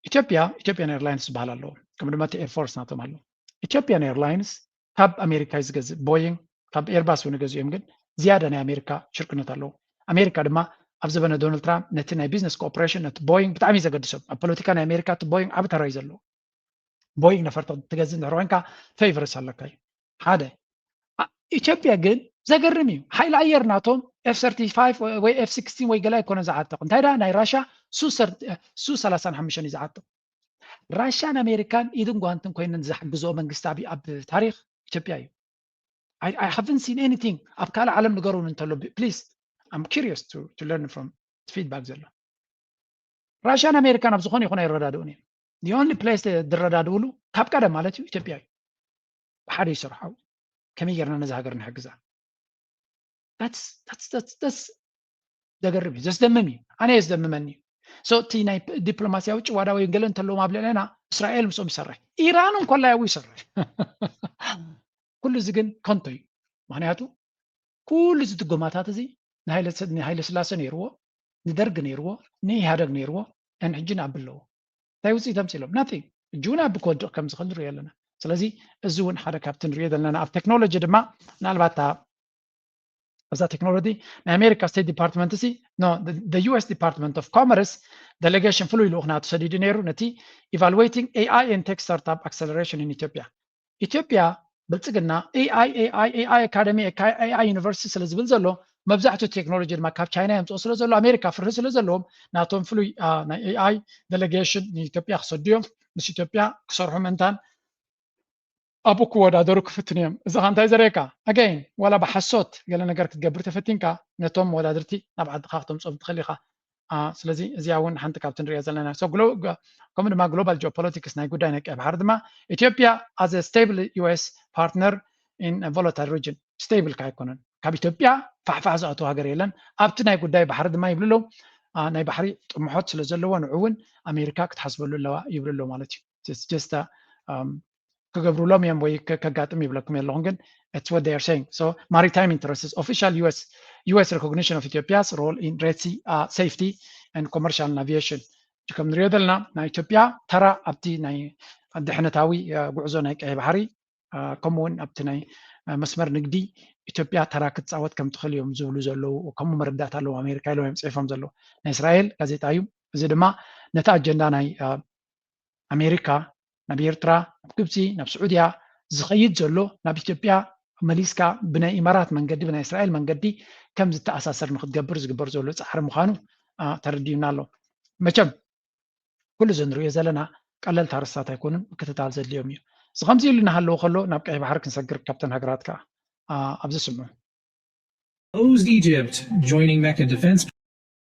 Ethiopian Airlines بحالله كم دمتي Air Force ناتو مالو Ethiopian Airlines كاب أمريكا يزجز بوينغ كاب إيرباس ونجز يمكن زيادة نا أمريكا شركة نتالو أمريكا دما أفزبنا دونالد ترامب نتنا business cooperation نت بوينغ بتعمي زجد سب البوليتيكا نا أمريكا تبوينغ أبتر رايزلو بوينغ نفرت تجزين روينكا فيفرس هلا كاي هذا Ethiopia جن زجرميو هاي العير ناتهم F-35 و F-16 ويجلا يكون زعاتهم تايدا ناي راشا سو 35 زعاتهم راشان أمريكان إذن قانتم كوين نزح جزء من قستابي أب تاريخ إثيوبيا I haven't seen anything أبكال عالم نقارون انتلو please I'm curious to learn from feedback زلا راشان أمريكان أبزخون يخون يردادوني the only place الردادولو كاب كذا مالتي إثيوبيا بحد يشرحوا كم يجرنا نزح قرن حجزة that's ዘገርም ዘስደምም ኣነ የዝደምመኒ ቲ ናይ ዲፕሎማስያዊ ጭዋዳ ወይ ገለ እንተለዎም ኣብ ልዕለና እስራኤል ምስኦም ይሰርሕ ኢራን እንኳላ ያው ይሰርሕ ኩሉ እዚ ግን ኮንቶ እዩ ምክንያቱ ኩሉ እዚ ድጎማታት እዚ ንሃይለ ስላሴ ነይርዎ ንደርግ ነይርዎ ንኢሃደግ ነይርዎ en ሕጂ ንኣብ ኣለዎ እንታይ ውፅኢት ኣምፂሎም ናቲንግ ሕጂ እውን ኣብ ክወድቕ ከም ዝኽእል ንሪኦ ኣለና ስለዚ እዚ እውን ሓደ ካብቲ ንሪኦ ዘለና ኣብ ቴክኖሎጂ ድማ ምናልባት ኣብዛ ቴክኖሎጂ ናይ ኣሜሪካ ስቴት ዲፓርትመንት እዚ the US Department of Commerce delegation ፍሉይ ልኡኽና ተሰዲዱ ነይሩ ነቲ evaluating AI and tech startup acceleration in Ethiopia ኢትዮጵያ ብልፅግና AI Academy AI University ስለ ዝብል ዘሎ መብዛሕትኡ ቴክኖሎጂ ድማ ካብ ቻይና የምፅኦ ስለ ዘሎ ኣሜሪካ ፍርሒ ስለ ዘለዎም ናቶም ፍሉይ ናይ AI delegation ንኢትዮጵያ ክሰድዮም ምስ ኢትዮጵያ ክሰርሑ ምንታን ኣብኡ ክወዳደሩ ክፍትን እዮም እዚ ኸ እንታይ ዘርእየካ ኣገይን ዋላ ብሓሶት ገለ ነገር ክትገብር ተፈቲንካ ነቶም ወዳድርቲ ናብ ዓድኻ ክተምፅኦም ትኽእል ኢኻ ስለዚ እዚኣ እውን ሓንቲ ካብቲ ንሪኦ ዘለና ከምኡ ድማ ግሎባል ጂኦፖለቲክስ ናይ ጉዳይ ናይ ቀይ ባሕሪ ድማ ኢትዮጵያ as a stable US partner in a volatile region stable ካይኮነን ካብ ኢትዮጵያ ፋሕፋሕ ዝኣተው ሃገር የለን ኣብቲ ናይ ጉዳይ ባሕሪ ድማ ይብልሎም ናይ ባሕሪ ጥሙሖት ስለ ዘለዎ ንዑ እውን ኣሜሪካ ክትሓስበሉ ኣለዋ ይብልሎ ማለት እዩ just ክገብሩሎም እዮም ወይ ከጋጥም ይብለኩም የለኹም ግን it's what they are saying so maritime interests official US recognition of Ethiopia's role in Red Sea safety and commercial aviation ከም ንሪኦ ዘለና ናይ ኢትዮጵያ ተራ ኣብቲ ናይ ድሕነታዊ ጉዕዞ ናይ ቀይ ባሕሪ ከምኡውን ኣብቲ ናይ መስመር ንግዲ ኢትዮጵያ ተራ ክትፃወት ከም ትኽእል እዮም ዝብሉ ዘለው ከምኡ መረዳእታ ኣለዎ ኣሜሪካ ኢሎም እዮም ፅሒፎም ዘለው ናይ እስራኤል ጋዜጣ እዩ እዚ ድማ ነቲ ኣጀንዳ ናይ ኣሜሪካ ናብ ኤርትራ ናብ ግብፂ ናብ ስዑድያ ዝኸይድ ዘሎ ናብ ኢትዮጵያ መሊስካ ብናይ ኢማራት መንገዲ ብናይ እስራኤል መንገዲ ከም ዝተኣሳሰር ንክትገብር ዝግበር ዘሎ ፃዕሪ ምዃኑ ተረዲዩና ኣሎ መቸም ኩሉ እዚ ንሪኦ ዘለና ቀለልቲ ኣርስታት ኣይኮኑን ምክትታል ዘድልዮም እዩ እዚ ከምዚ ኢሉ እናሃለዎ ከሎ ናብ ቀይ ባሕሪ ክንሰግር ካብተን ሃገራት ከዓ ኣብዚ ስምዑ Egypt joining Mecca Defense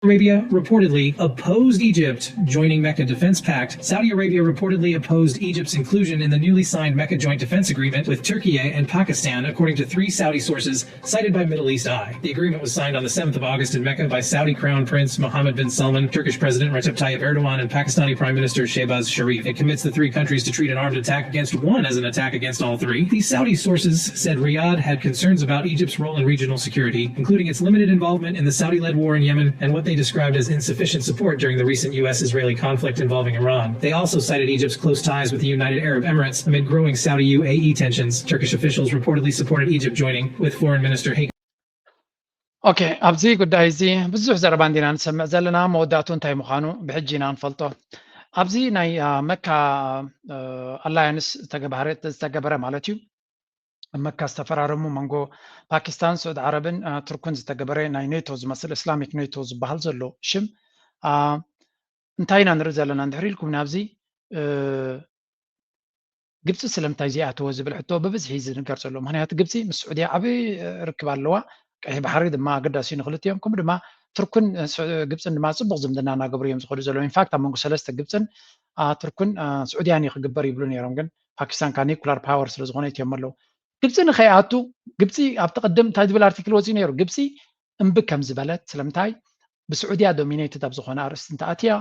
Arabia reportedly opposed Egypt joining Mecca Defense Pact. Saudi Arabia reportedly opposed Egypt's inclusion in the newly signed Mecca Joint Defense Agreement with Turkey and Pakistan, according to 3 Saudi sources cited by Middle East Eye. The agreement was signed on the 7th of August in Mecca by Saudi Crown Prince Mohammed bin Salman, Turkish President Recep Tayyip Erdogan, and Pakistani Prime Minister Shehbaz Sharif. It commits the 3 countries to treat an armed attack against one as an attack against all 3. These Saudi sources said Riyadh had concerns about Egypt's role in regional security, including its limited involvement in the Saudi-led war in Yemen and what they described as insufficient support during the recent U.S.-Israeli conflict involving Iran. They also cited Egypt's close ties with the United Arab Emirates amid growing Saudi-UAE tensions. Turkish officials reportedly supported Egypt joining, with Foreign Minister Hakan. Okay, ኣብዚ ጉዳይ እዚ ብዙሕ ዘረባ እንዲና ንሰምዕ ዘለና መወዳእቱ እንታይ ምዃኑ ብሕጂ ኢና ንፈልጦ ኣብዚ ናይ መካ ኣላያንስ ዝተገበረ ማለት እዩ መካ ዝተፈራረሙ መንጎ ፓኪስታን ስዑድ ዓረብን ቱርክን ዝተገበረ ናይ ኔቶ ዝመስል እስላሚክ ኔቶ ዝበሃል ዘሎ ሽም እንታይ ኢና ንርኢ ዘለና እንድሕር ኢልኩም ናብዚ ግብፂ ስለምንታይ እዚኣተወ ዝብል ሕቶ ብብዝሒ ዝንገር ዘሎ ምክንያቱ ግብፂ ምስ ስዑድያ ዓብይ ርክብ ኣለዋ ቀይ ባሕሪ ድማ ኣገዳሲ ንክልቲኦም ከምኡ ድማ ቱርክን ግብፅን ድማ ፅቡቅ ዝምድና እናገበሩ እዮም ዝኸዱ ዘለዉ ኢንፋክት ኣብ መንጎ ሰለስተ ግብፅን ቱርክን ስዑድያን ክግበር ይብሉ ነይሮም ግን ፓኪስታን ካ ኒኩላር ፓወር ስለዝኾነ እዮም ኣለዉ ግብፂ ንኸይኣቱ ግብፂ ኣብቲ ቅድም እንታይ ዝብል ኣርቲክል ወፂኡ ነይሩ ግብፂ እምቢ ከም ዝበለት ስለምንታይ ብስዑድያ ዶሚኔትድ ኣብ ዝኾነ ኣርእስቲ እንተኣትያ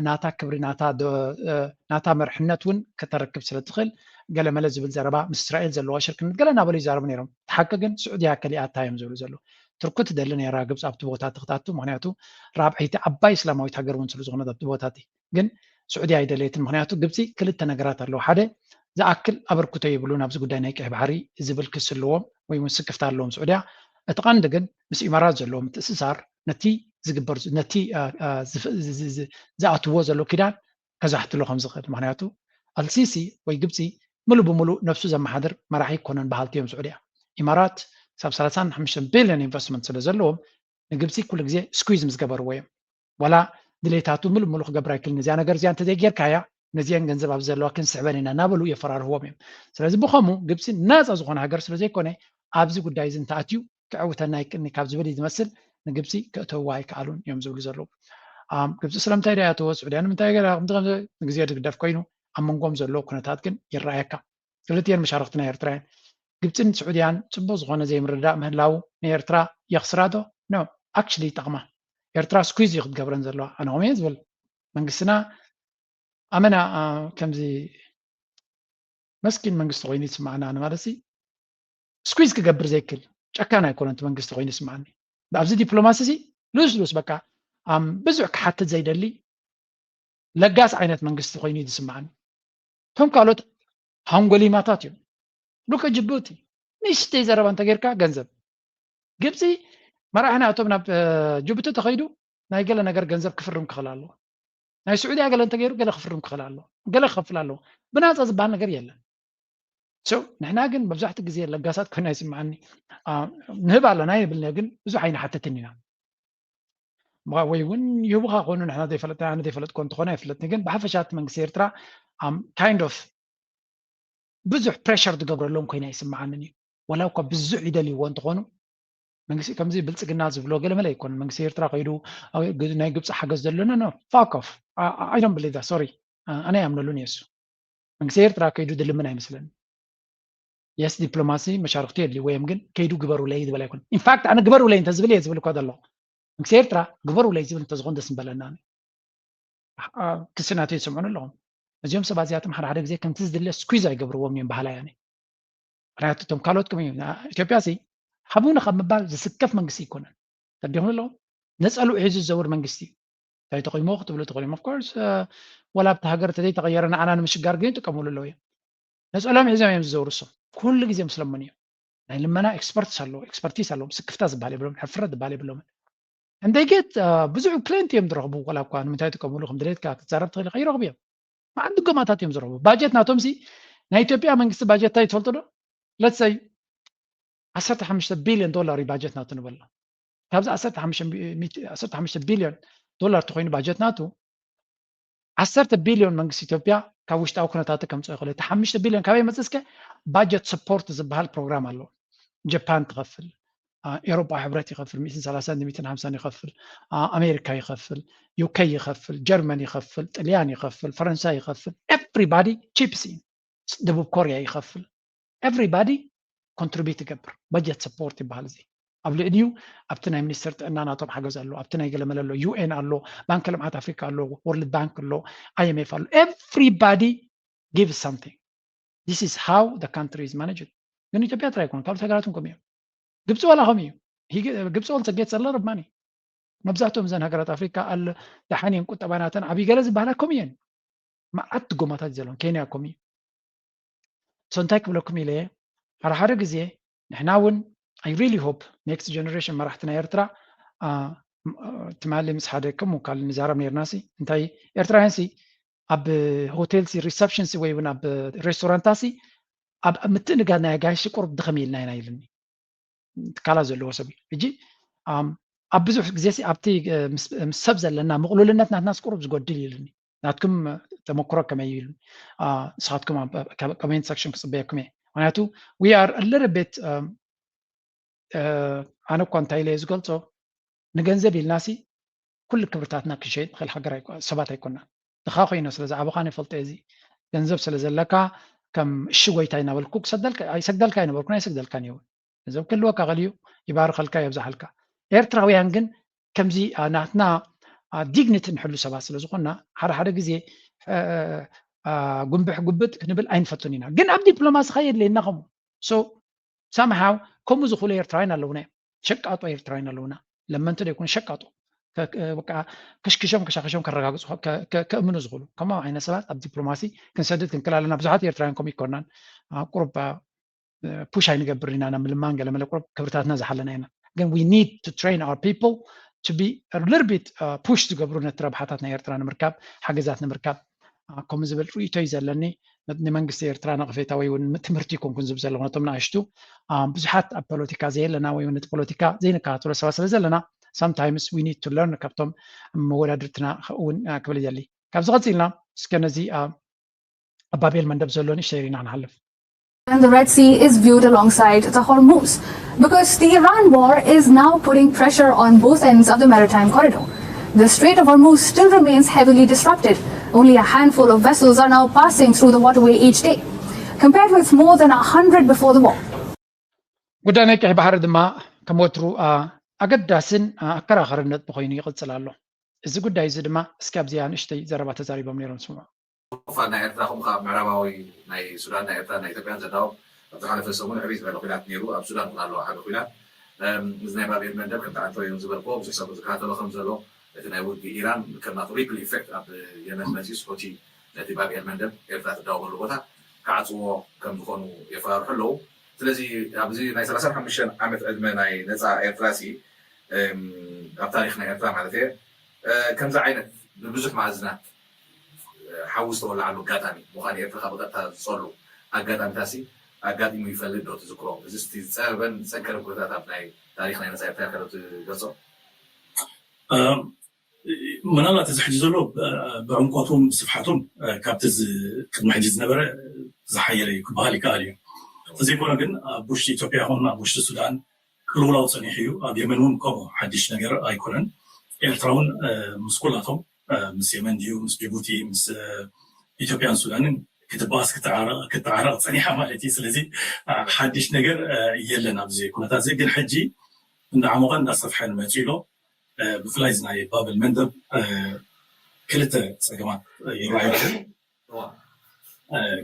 ናታ ክብሪ ናታ መርሕነት እውን ከተረክብ ስለትኽእል ገለ መለ ዝብል ዘረባ ምስ እስራኤል ዘለዋ ሽርክነት ገለ እናበሉ ይዛረቡ ነይሮም ተሓቂ ግን ስዑድያ ከሊኣታ እዮም ዝብሉ ዘሎ ቱርክ ትደሊ ነይራ ግብፂ ኣብቲ ቦታ ትኽታቱ ምክንያቱ ራብዒቲ ዓባይ እስላማዊት ሃገር እውን ስለዝኾነት ኣብቲ ቦታት ግን ስዑድያ ኣይደለየትን ምክንያቱ ግብፂ ክልተ ነገራት ኣለዉ ሓደ ዝኣክል ኣበርክቶ ይብሉን ኣብዚ ጉዳይ ናይ ቀይ ባሕሪ ዝብል ክስ ኣለዎም ወይ እውን ስክፍታ ኣለዎም ስዑድያ እቲ ቀንዲ ግን ምስ ኢማራት ዘለዎ ምትእስሳር ነቲ ዝግበር ነቲ ዝኣትዎ ዘሎ ኪዳን ከዛሕትሎ ከም ዝኽእል ምክንያቱ ኣልሲሲ ወይ ግብፂ ሙሉእ ብሙሉእ ነፍሱ ዘመሓድር መራሒ ይኮነን ባህልቲ እዮም ስዑድያ ኢማራት ሳብ 35 ቢልዮን ኢንቨስትመንት ስለ ዘለዎም ንግብፂ ኩሉ ግዜ ስኩዝ ምስ ገበርዎ እዮም ዋላ ድሌታቱ ሙሉእ ሙሉእ ክገብር ኣይክእልን እዚኣ ነገር እዚኣ እንተዘይጌርካያ ነዚአን ገንዘብ ኣብ ዘለዋ ክንስዕበን ኢና እናበሉ የፈራርህዎም እዮም ስለዚ ብኸምኡ ግብፂ ናፃ ዝኾነ ሃገር ስለዘይኮነ ኣብዚ ጉዳይ እዚ እንተኣትዩ ክዕውተና ይቅኒ ካብ ዝብል ዝመስል ንግብፂ ክእተውዋ ኣይከኣሉን እዮም ዝብሉ ዘለዉ ግብፂ ስለምንታይ ዳ ያተወ ስዑድያ ንምንታይ ግዜ ድግደፍ ኮይኑ ኣብ መንጎም ዘሎ ኩነታት ግን ይረኣየካ ክልቲአን መሻርክቲ ናይ ኤርትራ ግብፅን ስዑድያን ፅቡቅ ዝኾነ ዘይምርዳእ ምህላው ንኤርትራ የኽስራ ዶ ኖ ኣክቹሊ ይጠቕማ ኤርትራ ስኩዝ ይኽትገብረን ዘለዋ ኣነ ኸመይ ዝብል መንግስትና ኣመና ከምዚ መስኪን መንግስቲ ኮይኑ ይስማዓና ኣነ ማለት ስኩዝ ክገብር ዘይክል ጨካና ኣይኮነን መንግስቲ ኮይኑ ይስማዓኒ ኣብዚ ዲፕሎማሲ ልስሉስ በቃ ብዙሕ ክሓትት ዘይደሊ ለጋስ ዓይነት መንግስቲ ኮይኑ ይስማዓኒ ቶም ካልኦት ሃንጎሊማታት እዮም ሉከ ጅቡቲ ንእሽተይ ዘረባ እንተጌርካ ገንዘብ ግብፂ መራሕና እቶም ናብ ጅቡቲ ተኸይዱ ናይ ገለ ነገር ገንዘብ ክፍርም ክኽእል ኣለዎ ናይ ስዑድያ ገለ እንተገይሩ ገለ ክፍርም ክኽእል ኣለዎ ገለ ክኸፍል ኣለዎ ብናፃ ዝበሃል ነገር የለን ንሕና ግን መብዛሕትኡ ግዜ ለጋሳት ኮይና ይስማዓኒ ንህብ ኣለና ይብልና ግን ብዙሕ ኣይንሓትትን ኢና ወይ እውን ይህቡኻ ኮኑ ንሕና ዘይፈለጥና ኣነ ዘይፈለጥኮ እንትኾነ ኣይፍለጥኒ ግን ብሓፈሻት መንግስቲ ኤርትራ ካይንድ ኦፍ ብዙሕ ፕሬሸር ዝገብረሎም ኮይና ይስማዓንን እዩ ወላ እኳ ብዙሕ ይደልይዎ እንትኾኑ መንግስቲ ከምዚ ብልፅግና ዝብሎ ገለ መለ ይኮን መንግስቲ ኤርትራ ከይዱ ናይ ግብፂ ሓገዝ ዘለና ኖ ፋክ ኦፍ ኣይ ዶንት ቢሊቭ ዛት ሶሪ ኣነ ያምነሉን የሱ መንግስቲ ኤርትራ ከይዱ ድልምን ኣይመስለኒ የስ ዲፕሎማሲ መሻርክቲ የድልይዎ እዮም ግን ከይዱ ግበሩለይ ዝብል ኣይኮን ኢንፋክት ኣነ ግበሩለይ እንተዝብል እየ ዝብል እኳ ዘሎ መንግስቲ ኤርትራ ግበሩለይ ዝብል እንተዝኾን ደስ ምበለና ክስናት ይሰምዑን ኣለኹም እዚኦም ሰባት እዚኣቶም ሓደ ግዜ ከምቲ ዝድለ ስኩዝ ኣይገብርዎም እዮም ባህላ ያኔ ምክንያቱ እቶም ካልኦትኩም እዩ ኢትዮጵያ ሓቡና ካብ ምባል ዝስከፍ መንግስቲ ይኮነን ተዲኹም ኣለኹም ነፀልኡ ሒዙ ዝዘውር መንግስቲ እንታይ ተቆይሞ ክትብሉ ትኽእሉ እዮም ኦፍኮርስ ወላ ኣብቲ ሃገር ተዘይተቐየረ ንዓና ንምሽጋር ግን ይጥቀምሉ ኣለዉ እዮም ነፀሎም ሒዞም እዮም ዝዘውሩ እሶም ኩሉ ግዜ ምስለሙን እዮም ናይ ልመና ኤክስፐርቲስ ኣለዎም ስክፍታ ዝበሃል የብሎምን ሕፍረት ዝበሃል የብሎምን እንደጌት ብዙሕ ክሊንት እዮም ዝረኽቡ ወላ እኳ ንምንታይ ይጥቀምሉ ከም ድሌትካ ክትዛረብ ትኽእል ኢኻ ይረኽቡ እዮም ማዓንዲ ጎማታት እዮም ዝረኽቡ ባጀት ናቶም ናይ ኢትዮጵያ መንግስቲ ባጀት እንታይ ትፈልጡ ዶ ለትሰይ 15 ቢልዮን ዶላር ባጀት ናቱ ንበሎ ካብዚ 15 ቢልዮን ዶላር ተኮይኑ ባጀት ናቱ 10 ቢልዮን መንግስቲ ኢትዮጵያ ካብ ውሽጣዊ ኩነታት ከምፅኦ ይኽእል እቲ 5 ቢልዮን ካበይ መፅስከ ባጀት ሰፖርት ዝበሃል ፕሮግራም ኣሎ ጃፓን ትኸፍል ኤውሮጳ ሕብረት ይኸፍል 130 150 ይኸፍል ኣሜሪካ ይኸፍል ዩኬ ይኸፍል ጀርመን ይኸፍል ጣልያን ይኸፍል ፈረንሳይ ይኸፍል ኤቭሪባዲ ቺፕስ ደቡብ ኮርያ ይኸፍል ኤቭሪባዲ ኮንትሪቢዩት ይገብር በጀት ሰፖርት ይበሃል እዚ ኣብ ልዕሊኡ ኣብቲ ናይ ሚኒስትር ጥዕና ናቶም ሓገዝ ኣሎ ኣብቲ ናይ ገለመለ ኣሎ ዩኤን ኣሎ ባንኪ ልምዓት ኣፍሪካ ኣሎ ወርልድ ባንክ ኣሎ IMF ኣሎ ኤቭሪባዲ ጊቭስ ሳምቲንግ ዚስ ኢዝ ሃው ዘ ካንትሪ ኢዝ ማኔጅድ ግን ኢትዮጵያ ጥራይ ኣይኮነን ካልኦት ሃገራት ከምኡ እዮም ግብፂ ወላ ከምኡ እዩ ግብፂ ወልተ ጌት ዘሎ ርባኒ መብዛሕትኦም እዘን ሃገራት ኣፍሪካ ኣለ ዳሓኒን ቁጠባናተን ዓብይ ገለ ዝበሃላ ከምኡ እየን መዓት ጎማታት ዘለዎም ኬንያ ከምኡ እዩ ሶ እንታይ ክብለኩም ኢለ ሓደ ግዜ ንሕና እውን I really hope next generation መራሕትና ኤርትራ ትማሊ ምስ ሓደ ከምኡ ካል ንዛረብ ነርና እንታይ ኤርትራውያን ኣብ ሆቴል ሪሰፕሽን ወይ እውን ኣብ ሬስቶራንት ኣብ ምትእንጋድ ናይ ጋይሽ ቁርብ ድኸም ኢልና ኢና ኢልኒ ትካላ ዘለዎ ሰብ ሕጂ ኣብ ብዙሕ ግዜ ኣብቲ ምስ ሰብ ዘለና ምቕሉልነት ናትና ቁርብ ዝጎድል ኢልኒ ናትኩም ተመክሮ ከመይ ኢሉ ንስኻትኩም ኮሜንት ሰክሽን ክፅበየኩም እየ ምክንያቱ we are a little bit ኣነ እኳ እንታይ ኢለ ዝገልፆ ንገንዘብ ኢልናሲ ኩሉ ክብርታትና ክሸይጥ ንኽእል ሃገር ሰባት ኣይኮና ንኻ ኮይኑ ስለዝዓበኻ ንፈልጦ እዚ ገንዘብ ስለ ዘለካ ከም እሺ ጎይታ ይናበልኩ ኣይሰግደልካ ይነበርኩን ኣይሰግደልካን ይውን ገንዘብ ክህልወካ ቐልዩ ይባርኸልካ የብዛሓልካ ኤርትራውያን ግን ከምዚ ናትና ዲግኒቲ ንሕሉ ሰባት ስለ ዝኾንና ሓደ ግዜ ጉንብሕ ጉብጥ ክንብል ኣይንፈቱን ኢና ግን ኣብ ዲፕሎማሲ ኸ የድልየና ከምኡ ሶ ሳምሃው ከምኡ ዝኽእሉ ኤርትራውያን ኣለውና ሸቃጦ ኤርትራውያን ኣለውና ለመንቲ ደይኮኑ ሸቃጦ በቃ ክሽክሾም ከሻክሾም ከረጋግፁ ከእምኑ ዝኽእሉ ከምኡ ዓይነት ሰባት ኣብ ዲፕሎማሲ ክንሰድድ ክንክል ኣለና ብዙሓት ኤርትራውያን ከምኡ ይኮናን ቁርብ ፑሽ ኣይንገብር ኢና ንምልማን ገለመለ ቁርብ ክብርታትና ዝሓለና ኢና ግን we need to train our people to be a little bit push ዝገብሩ ነቲ ረብሓታት ናይ ኤርትራ ንምርካብ ሓገዛት ንምርካብ ከምኡ ዝብል ርእቶ እዩ ዘለኒ ንመንግስቲ ኤርትራ ነቕፌታ ወይ እውን ትምህርቲ ይኮንኩን ዝብል ዘለኹ ነቶም ንኣሽቱ ብዙሓት ኣብ ፖለቲካ ዘየለና ወይ እውን እቲ ፖለቲካ ዘይንከታተሎ ሰባት ስለ ዘለና sometimes we need to learn ካብቶም መወዳድርትና እውን ክብል ይደሊ ካብዚ ቀፂልና እስከ ነዚ ኣባቤል መንደብ ዘሎ ንእሽተይ ኢና ክንሓልፍ And the Red Sea is viewed alongside the Hormuz because the Iran war is now putting pressure on both ends of the maritime corridor. The Strait of Hormuz still remains heavily disrupted. Only a handful of vessels are now passing through the waterway each day, compared with more than 100 before the war. ጉዳይ ናይ ቀይ ባህሪ ድማ ከም ወትሩ ኣገዳስን ኣከራኸርነት ብኮይኑ ይቕፅል ኣሎ እዚ ጉዳይ እዚ ድማ እስካብ ዚኣ ንእሽተይ ዘረባ ተዛሪቦም ነይሮም ስምዑ ናይ ኤርትራ ከምኡ ከዓ ምዕራባዊ ናይ ሱዳን ናይ ኤርትራ ናይ ኢትዮጵያን ዘዳው ኣብ ዝሓለፈ ሰሙን ዕብይ ዝበለ ኩናት ነይሩ ኣብ ሱዳን እውን ኣለዎ ሓደ ኩናት እዚ ናይ ባቤል መንደብ ከምቲ ዓንተ እዮም ዝበልኮ ብዙሕ ሰብ ዝከታተሎ ከም ዘሎ እቲ ናይ ውድቢ ኢራን ከም ናቱ ሪፕል ኢፌክት ኣብ የመን መፂስ ሆቲ ነቲ ባቤል መንደብ ኤርትራ ትዳወመሉ ቦታ ክዓፅዎ ከም ዝኾኑ የፈራርሑ ኣለዉ ስለዚ ኣብዚ ናይ 35 ዓመት ዕድመ ናይ ነፃ ኤርትራ ሲ ኣብ ታሪክ ናይ ኤርትራ ማለት እየ ከምዚ ዓይነት ብብዙሕ ማዕዝናት ሓውስ ተወላዓሉ ኣጋጣሚ ምዃኑ ኤርትራ ካብ ወጣታ ዝፀሉ ኣጋጣሚታሲ ኣጋጢሙ ይፈልጥ ዶ ትዝክሮ እዚ ስቲ ዝፀበበን ዝፀንከረ ኩነታት ኣብ ናይ ታሪክ ናይ ነፃ ኤርትራ ከ ትገልፆ ምናልባት እዚ ሕጂ ዘሎ ብዕምቆቱም ብስፍሓቱም ካብቲ ቅድሚ ሕጂ ዝነበረ ዝሓየለ እዩ ክበሃል ይከኣል እዩ ተዘይኮነ ግን ኣብ ውሽጢ ኢትዮጵያ ይኹን ኣብ ውሽጢ ሱዳን ቅልውላው ፀኒሑ እዩ ኣብ የመን እውን ከምኡ ሓድሽ ነገር ኣይኮነን ኤርትራ እውን ምስ ኩላቶም ምስ የመን ድዩ ምስ ጅቡቲ ምስ ኢትዮጵያን ሱዳንን ክትባስ ክትዓረቕ ፀኒሓ ማለት እዩ ስለዚ ሓድሽ ነገር የለን ኣብዚ ኩነታት እዚ ግን ሕጂ እንዳዓሞቐ እንዳሰፍሐን መፂኡ ኢሎ ብፍላይ እዚ ናይ ባብል መንደብ ክልተ ፀገማት ይረኣዩ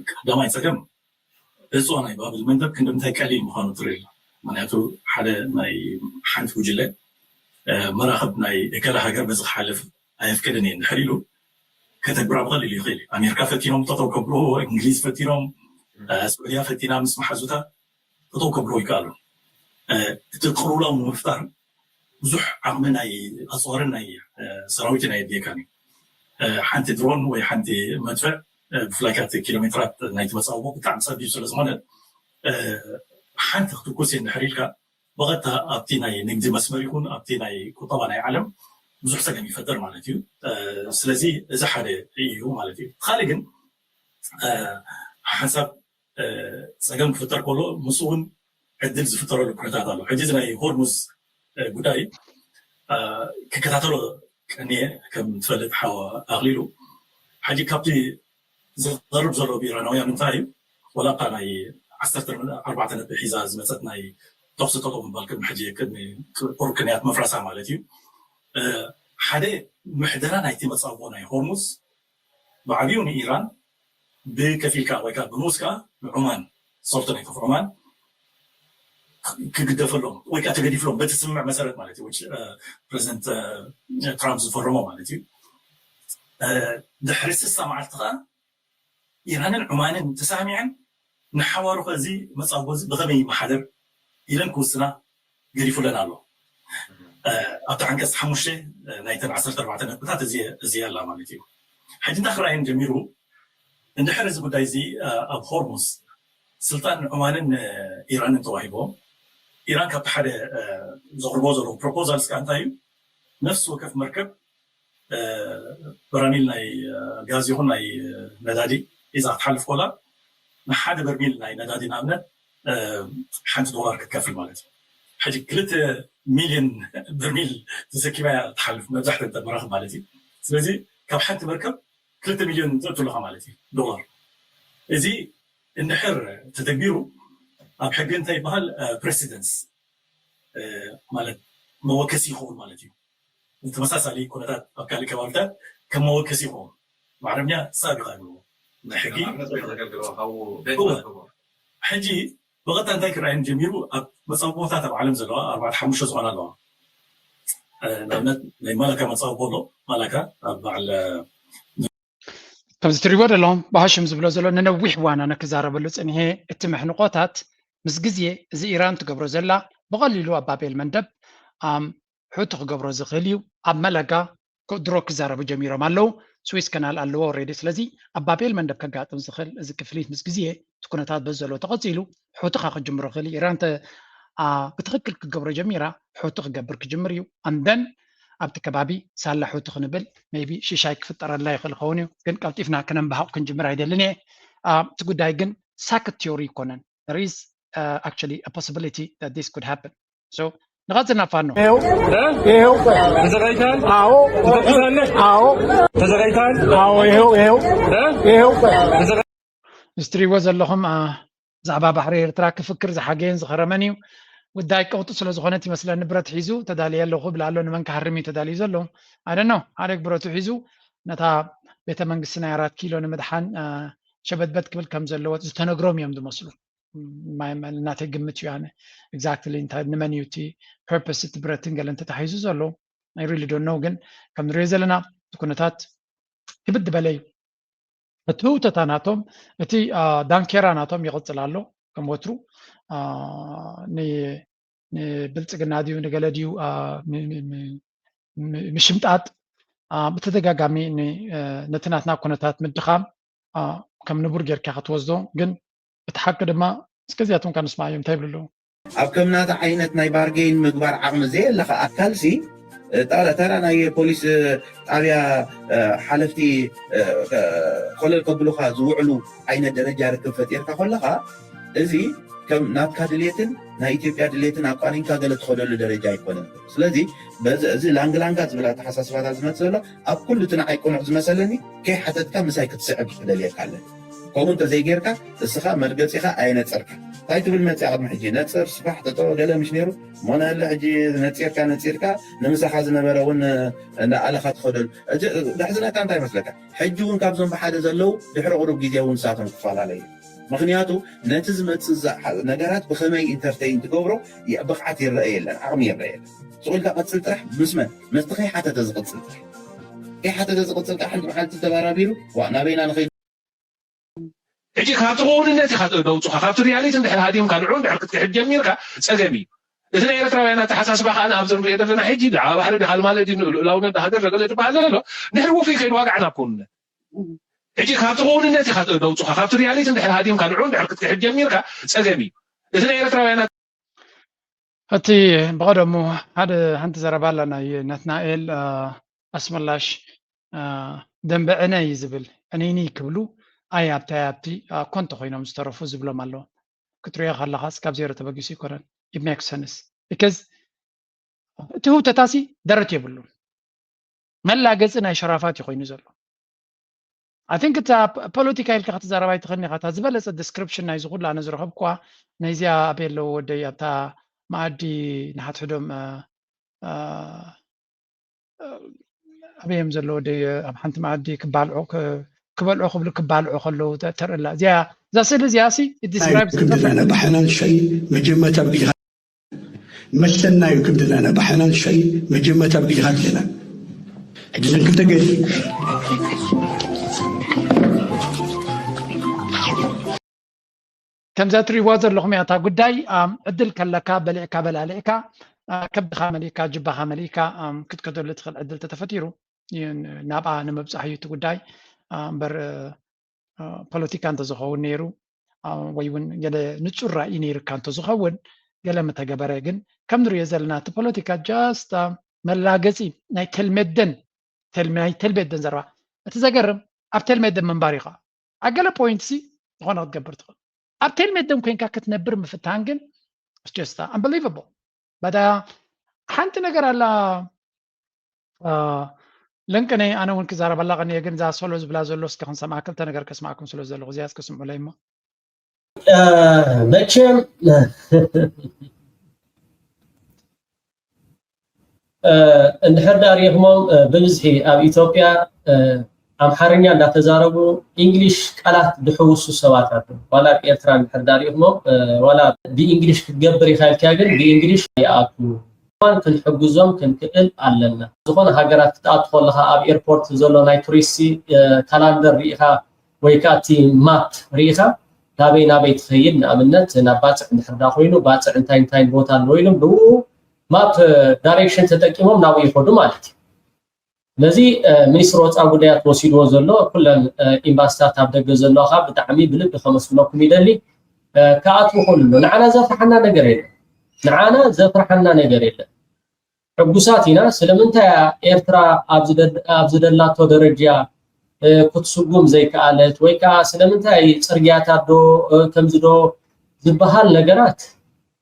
ቀዳማይ ፀገም እፅዋ ናይ ባብል መንደብ ክንደምንታይ ቀሊል ምዃኑ ትርኢ ኣሎ ምክንያቱ ሓደ ናይ ሓንቲ ጉጅለ መራኸብ ናይ እከለ ሃገር በዚ ክሓልፍ ኣይፍቀድን እየ እንድሕር ኢሉ ከተግብራ ብቐሊሉ ይኽእል እዩ ኣሜሪካ ፈቲኖም ጠጠው ከብሎ እንግሊዝ ፈቲኖም ስዑድያ ፈቲና ምስ መሓዙታ ጠጠው ከብሎ ይከኣሉ እቲ ቅልውላው ንምፍጣር ብዙሕ ዓቕሚ ናይ ኣፅዋርን ናይ ሰራዊትን ኣየድልየካን እዩ ሓንቲ ድሮን ወይ ሓንቲ መድፍዕ ብፍላይ ካብቲ ኪሎሜትራት ናይቲ መፃውቦ ብጣዕሚ ፀቢብ ስለዝኾነ ሓንቲ ክትኩስ እንድሕር ኢልካ ብቐጥታ ኣብቲ ናይ ንግዲ መስመር ይኹን ኣብቲ ናይ ቁጠባ ናይ ዓለም ብዙሕ ፀገም ይፈጠር ማለት እዩ ስለዚ እዚ ሓደ እዩ ማለት እዩ ካልእ ግን ሓሳብ ፀገም ክፍጠር ከሎ ምስ እውን ዕድል ዝፍጠረሉ ኩነታት ኣሎ ሕጂ እዚ ናይ ሆርሙዝ ጉዳይ ክከታተሎ ቀኒየ ከም ትፈልጥ ሓወ ኣቕሊሉ ሕጂ ካብቲ ዝቐርብ ዘሎ ብኢራናውያን እንታይ እዩ ወላካ ናይ 14 ነጥቢ ሒዛ ዝመፀት ናይ ተኽሲ ጠጠው ምባል ቅድሚ ሕጂ ቅድሚ ቁሩብ ክንያት መፍረሳ ማለት እዩ ሓደ ምሕደራ ናይቲ መፃውቦ ናይ ሆርሙዝ ብዓብዩ ንኢራን ብከፊልካ ወይ ከዓ ብንኡስ ከዓ ንዑማን ሰልጠነቱ ዑማን ክግደፈሎም ወይ ከዓ ተገዲፍሎም በቲ ስምዕ መሰረት ማለት እዩ ፕሬዚደንት ትራምፕ ዝፈረሞ ማለት እዩ ድሕሪ 60 መዓልቲ ከዓ ኢራንን ዑማንን ተሳሚዐን ንሓዋሩ ከዚ መፃውቦ እዚ ብኸመይ ይመሓደር ኢለን ክውስና ገዲፉለን ኣሎ ኣብቲ ዓንቀጽ 5 ናይተን 14 ነጥብታት እዚኣ ኣላ ማለት እዩ ሕጂ እንታይ ክረኣየን ጀሚሩ እንድሕር እዚ ጉዳይ እዚ ኣብ ሆርሙዝ ስልጣን ዑማንን ኢራንን ተዋሂቦም ኢራን ካብቲ ሓደ ዘቕርቦ ዘለዎ ፕሮፖዛልስ ከዓ እንታይ እዩ ነፍሲ ወከፍ መርከብ በራሚል ናይ ጋዝ ይኹን ናይ ነዳዲ ሒዛ ክትሓልፍ ኮላ ንሓደ በርሚል ናይ ነዳዲ ንኣብነት $1 ክትከፍል ማለት እዩ ሕጂ 2 ሚልዮን በርሚል ተሰኪማ ትሓልፍ መብዛሕትአን መራኽብ ማለት እዩ ስለዚ ካብ ሓንቲ መርከብ 2 ሚልዮን ተእትለካ ማለት እዩ ዶላር እዚ እንድሕር ተተግቢሩ ኣብ ሕጊ እንታይ ይበሃል ፕሬሲደንስ ማለት መወከሲ ይኸውን ማለት እዩ ተመሳሳሊ ኩነታት ኣብ ካልእ ከባቢታት ከም መወከሲ ይኸውን ብዓረብኛ ሳቢቃ ይብልዎ ናይ ሕጊ ሕጂ ብቐጥታ እንታይ ክረኣየን ጀሚሩ ኣብ መፃውቦታት ኣብ ዓለም ዘለዋ 45 ዝኾና ኣለዋ ንኣብነት ናይ ማላካ መፃውቦ ኣሎ ማላካ ኣብ በዓል ከምዚ ትሪእዎ ዘለኹም ብሃሽም ዝብሎ ዘሎ ንነዊሕ ዋና ነክዛረበሉ ፀኒሐ እቲ ምሕንቆታት ምስ ግዜ እዚ ኢራን ትገብሮ ዘላ ብቐሊሉ ኣብ ባቤል መንደብ ሕቱ ክገብሮ ዝኽእል እዩ ኣብ መለጋ ድሮ ክዛረቡ ጀሚሮም ኣለው ስዊስ ከናል ኣለዎ ኦልሬዲ ስለዚ ኣብ ባቤል መንደብ ከጋጥም ዝኽእል እዚ ክፍሊት ምስ ግዜ እቲ ኩነታት በዚ ዘሎ ተቐፂሉ ሕቱካ ክጅምሮ ክእል ኢራን ብትክክል ክገብሮ ጀሚራ ሕቱ ክገብር ክጅምር እዩ ኣንደን ኣብቲ ከባቢ ሳላ ሕቱ ክንብል ሜይቢ ሽሻይ ክፍጠረላ ይኽእል ክኸውን እዩ ግን ቀልጢፍና ክነንባሃቕ ክንጅምር ኣይደልን እየ እቲ ጉዳይ ግን ሳክት ቲዮሪ ይኮነን there is actually a possibility that this could happen so نغادرنا فانو ايهو تزغيتان اهو اهو تزغيتان اهو ايهو استري وزلهم زعبا بحري ኤርትራ ክፍክር ዝሓገየን ዝኸረመን እዩ ጉዳይ ቀውጡ ስለ ዝኾነት ይመስለኒ ብረት ሒዙ ተዳልየ ኣለኹ ብላ ኣሎ ንመን ክሃርሚ ተዳልዩ ዘሎ I don't know ሓደ ብረቱ ሒዙ ነታ ቤተ መንግስቲ ናይ 4 ኪሎ ንምድሓን ሸበትበት ክብል ከም ዘለዎ ዝተነግሮም እዮም ዝመስሉ እናተይ ግምት እዩ ኣነ exactly እንታይ ንመን እዩ እቲ purpose እቲ ብረትን ገለ እንተተሓሒዙ ዘሎ I really don't know ግን ከም ንሪኦ ዘለና ኩነታት ክብድ በለይ እቲ ህውተታ ናቶም እቲ ዳንኬራ ናቶም ይቕፅል ኣሎ ከም ወትሩ ንብልፅግና ድዩ ንገለ ድዩ ምሽምጣጥ ብተደጋጋሚ ነቲ ናትና ኩነታት ምድኻም ከም ንቡር ጌርካ ክትወስዶ ግን እቲ ሓቂ ድማ እስከዚኣቶም ካንስማ እዮም እንታይ ይብሉ ኣብ ከምናታ ዓይነት ናይ ባርጌን ምግባር ዓቕሚ ዘየለኻ ኣካልሲ ተራ ናይ ፖሊስ ጣብያ ሓለፍቲ ኮለል ከብሉኻ ዝውዕሉ ዓይነት ደረጃ ርክብ ፈጢርካ ከለኻ እዚ ከም ናትካ ድሌትን ናይ ኢትዮጵያ ድሌትን ኣቋኒንካ ገለ ትኸደሉ ደረጃ ኣይኮነን ስለዚ እዚ ላንግላንጋ ዝብላ ተሓሳስባታት ዝመፅእ ዘሎ ኣብ ኩሉ እቲ ንዓይ ቁኑዕ ዝመሰለኒ ከይሓተትካ ምሳይ ክትስዕብ ክደልየካ ኣለኒ ከምኡ እንተዘይጌርካ እስኻ መርገፂኻ ኣይነፅርካ እንታይ ትብል መፅያ ቅድሚ ሕጂ ነፅር ስፋሕ ተጠሮ ገለ ምሽ ነይሩ ሞነለ ሕጂ ነፂርካ ንምሳኻ ዝነበረ እውን ንኣለኻ ትኸደሉ ዳሕዝነካ እንታይ መስለካ ሕጂ እውን ካብዞም ብሓደ ዘለው ድሕሪ ቁሩብ ግዜ እውን ንሳቶም ክፈላለዩ ምክንያቱ ነቲ ዝመፅእ ነገራት ብኸመይ ኢንተርቴይን ትገብሮ ብቕዓት ይረአ የለን ዓቕሚ ይረአ የለን ስቑኢልካ ቅፅል ጥራሕ ምስመን መስቲ ከይሓተተ ዝቕፅል ጥራሕ ከይሓተተ ዝቕፅል ካ ሓንቲ መዓልቲ ተባራቢሩ ናበይና ንኸይድ ሕጂ ካብቲ ቅውንነት ኢኻ ተውፅኻ ካብቲ ሪያሊቲ እንድሕር ሃዲምካ ንዑ እንድሕር ክትክሕድ ጀሚርካ ፀገም እዩ እቲ ናይ ኤርትራውያን ኣተሓሳስባ ከዓ ንኣብዚ ንሪኦ ዘለና ሕጂ ብዛዕባ ባሕሪ ድኻ ማለት እዩ ልኡላውነት እንዳሃደረገ ዝበሃል ዘሎ ንድሕሪ ወፊ ከይድ ዋጋዕና ብኩውንነት ሕጂ ካብቲ ቅውንነት ኢኻ ተውፅኻ ካብቲ ሪያሊቲ እንድሕር ሃዲምካ ንዑ እንድሕር ክትክሕድ ጀሚርካ ፀገም እዩ እቲ ናይ ኤርትራውያን እቲ ብቐደሙ ሓደ ሓንቲ ዘረባ ኣላ ናይ ናትናኤል ኣስመላሽ ደንበዕነ እዩ ዝብል ዕነይኒ ክብሉ ኣይ ኣብቲ ኮንቶ ኮይኖም ዝተረፉ ዝብሎም ኣለዎ ክትሪኦ ከለካ ካብ ዜሮ ተበጊሱ ይኮነን it makes sense because እቲ ህውተታሲ ደረት የብሉን መላገፂ ናይ ሸራፋት እዩ ኮይኑ ዘሎ I think it's a political ኢልካ ክትዛረባ ይትኽእልኒ ኢኻ እታ ዝበለፀ ዲስክሪፕሽን ናይ ዝኩሉ ኣነ ዝረኸብኳ ናይዚኣ ኣበየለዎ ወደይ ኣብታ ማኣዲ ንሓትሕዶም ኣበዮም ዘለዎ ወደይ ኣብ ሓንቲ ማኣዲ ክበልዑ ክብሉ ክባልዑ ከለዉ ተርእላ እዚኣ እዛ ስእሊ እዚኣ ሲ ክብድለና ባሕናን ሸይ መጀመርታ ብግድኻ መስተናዩ ክብድለና ባሕናን ሸይ መጀመርታ ብግድኻ ኣለና ሕጂ ዘን ክልተ ገ ከምዛ እትሪእዋ ዘለኹም እያ እታ ጉዳይ ዕድል ከለካ በሊዕካ በላሊዕካ ከብድኻ መሊእካ ጅባኻ መሊእካ ክትከተሉ ትኽእል ዕድል ተተፈቲሩ ናብኣ ንምብፃሕ እዩ እቲ ጉዳይ እምበር ፖለቲካ እንተዝኸውን ነይሩ ወይ እውን ገለ ንፁር ራእይ ነይርካ እንተዝኸውን ገለ ምተገበረ ግን ከም ንሪኦ ዘለና እቲ ፖለቲካ ጃስት መላገፂ ናይ ተልሜደን ዘረባ እቲ ዘገርም ኣብ ተልሜደን ምንባር ኢኻ ኣብ ገለ ፖይንት ሲ ዝኾነ ክትገብር ትኽእል ኣብ ተልሜደን ኮንካ ክትነብር ምፍታን ግን ጀስት unbelievable በዳ ሓንቲ ነገር ኣላ لنكني أنا وإنك زار بلغني يجن زار سولوز بلا زولوس كخن سمع كل تنقر كسمعكم سولوز زلوا غزياس كسمعوا لي ما ماتشم النهار داريهم بمزحي أب إثيوبيا أم حرنيا لا تزاربوا إنجليش كلات بحوس السواتات ولا إيرتران النهار داريهم ولا بإنجليش كجبري خيال كاجن بإنجليش يأكل كنحجزهم كنكل علنا زخون هاجرات أدخل لها أب إيربورت زلوا ناي توريسي كالندر ريها ويكاتي مات ريها نابي تخيلنا أمنت نبات عند حدا خوينو بات عند تاين بوتان وينو لو مات دايركشن تتكيمهم ناوي يخدم مالتي لذي ميسروت أبو ديات وسيد وزلوا كل إمباستات أبدأ جزلوها بتعميد بلد 5 مليون ميدالي كأطلق له نعنا زفحنا نجرين نعنا زفرحنا نجرين حبوساتنا سلمنتا إيرترا أبزد الله تدرجيا كتسوقهم زي كالت ويكا سلمنتا يصريات دو كمزدو زبحال نجرات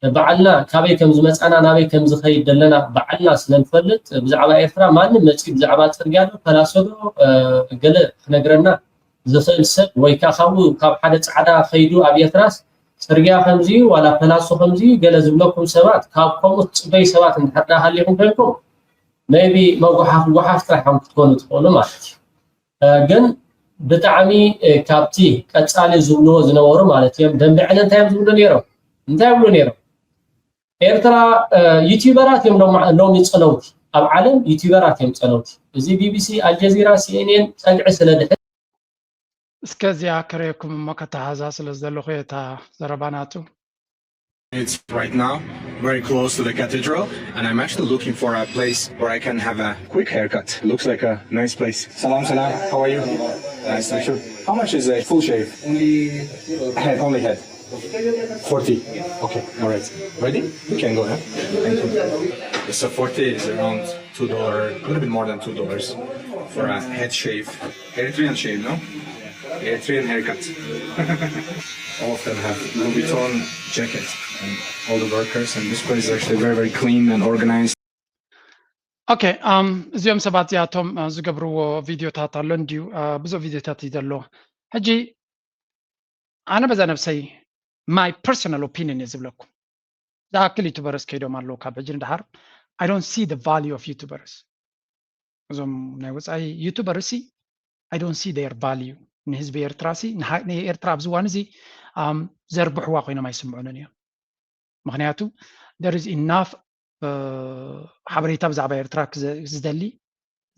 بعلنا كابي كم زمت أنا نابي كم زخيد دلنا بعلنا سنفلت بزعبا إيرترا ما نمسك بزعبا ترجعوا فلاسدو قل نجرنا زفلسد ويكا خاو كاب حدث عدا خيدو أبي إيرتراس ፅርግያ ከምዚ ዋላ ፕላሶ ከምዚ ገለ ዝብለኩም ሰባት ካብ ከምኡ ፅበይ ሰባት እንድሕርና ሃሊኹም ኮይንኩም ሜቢ መጓሓፍ ጥራሕኩም ክትኮኑ ትኽእሉ ማለት እዩ ግን ብጣዕሚ ካብቲ ቀፃሊ ዝብልዎ ዝነበሩ ማለት እዮም ደንቢ ዕለ እንታይ እዮም ዝብሉ ነይሮም ኤርትራ ዩቲዩበራት እዮም ሎሚ ፀለውቲ ኣብ ዓለም ዩቲዩበራት እዮም ፀለውቲ እዚ ቢቢሲ አልጀዚራ ሲኤንኤን ፀግዒ ስለድሕር እስከዚያ ከረየኩም እሞ ከተሃዛ ስለ ዘለኹ የታ ዘረባናቱ It's right now very close to the cathedral, and I'm actually looking for a place where I can have a quick haircut. Looks like a nice place. Salam, how are you? Nice to meet you. How much is a full shave? Only head. 40. Okay, all right. Ready? We can go, huh? Thank you. So 40 is around $2, a little bit more than $2 for a head shave. Eritrean shave, no? Eritrean haircut. All of them have Louis Vuitton jackets and all the workers, and this place is actually very, very clean and organized. Okay, እዚኦም ሰባት እዚኣቶም ዝገብርዎ ቪድዮታት ኣሎ እንድዩ ብዙሕ ቪድዮታት እዩ ዘሎ ሕጂ ኣነ በዛ ነብሰይ ማይ ፐርሰናል ኦፒኒየን እየ ዝብለኩም ዝኣክል ዩቱበርስ ከይዶም ኣለዉ ካብ ሕጂ ንድሓር I don't see the value of ዩቱበርስ እዞም ናይ ወፃኢ ዩቱበርሲ I don't see their value ንህዝቢ ኤርትራ ሲ ንኤርትራ ኣብዚ እዋን እዚ ዘርብሕዋ ኮይኖም ኣይስምዑንን እዮም ምክንያቱ there is enough ሓበሬታ ብዛዕባ ኤርትራ ዝደሊ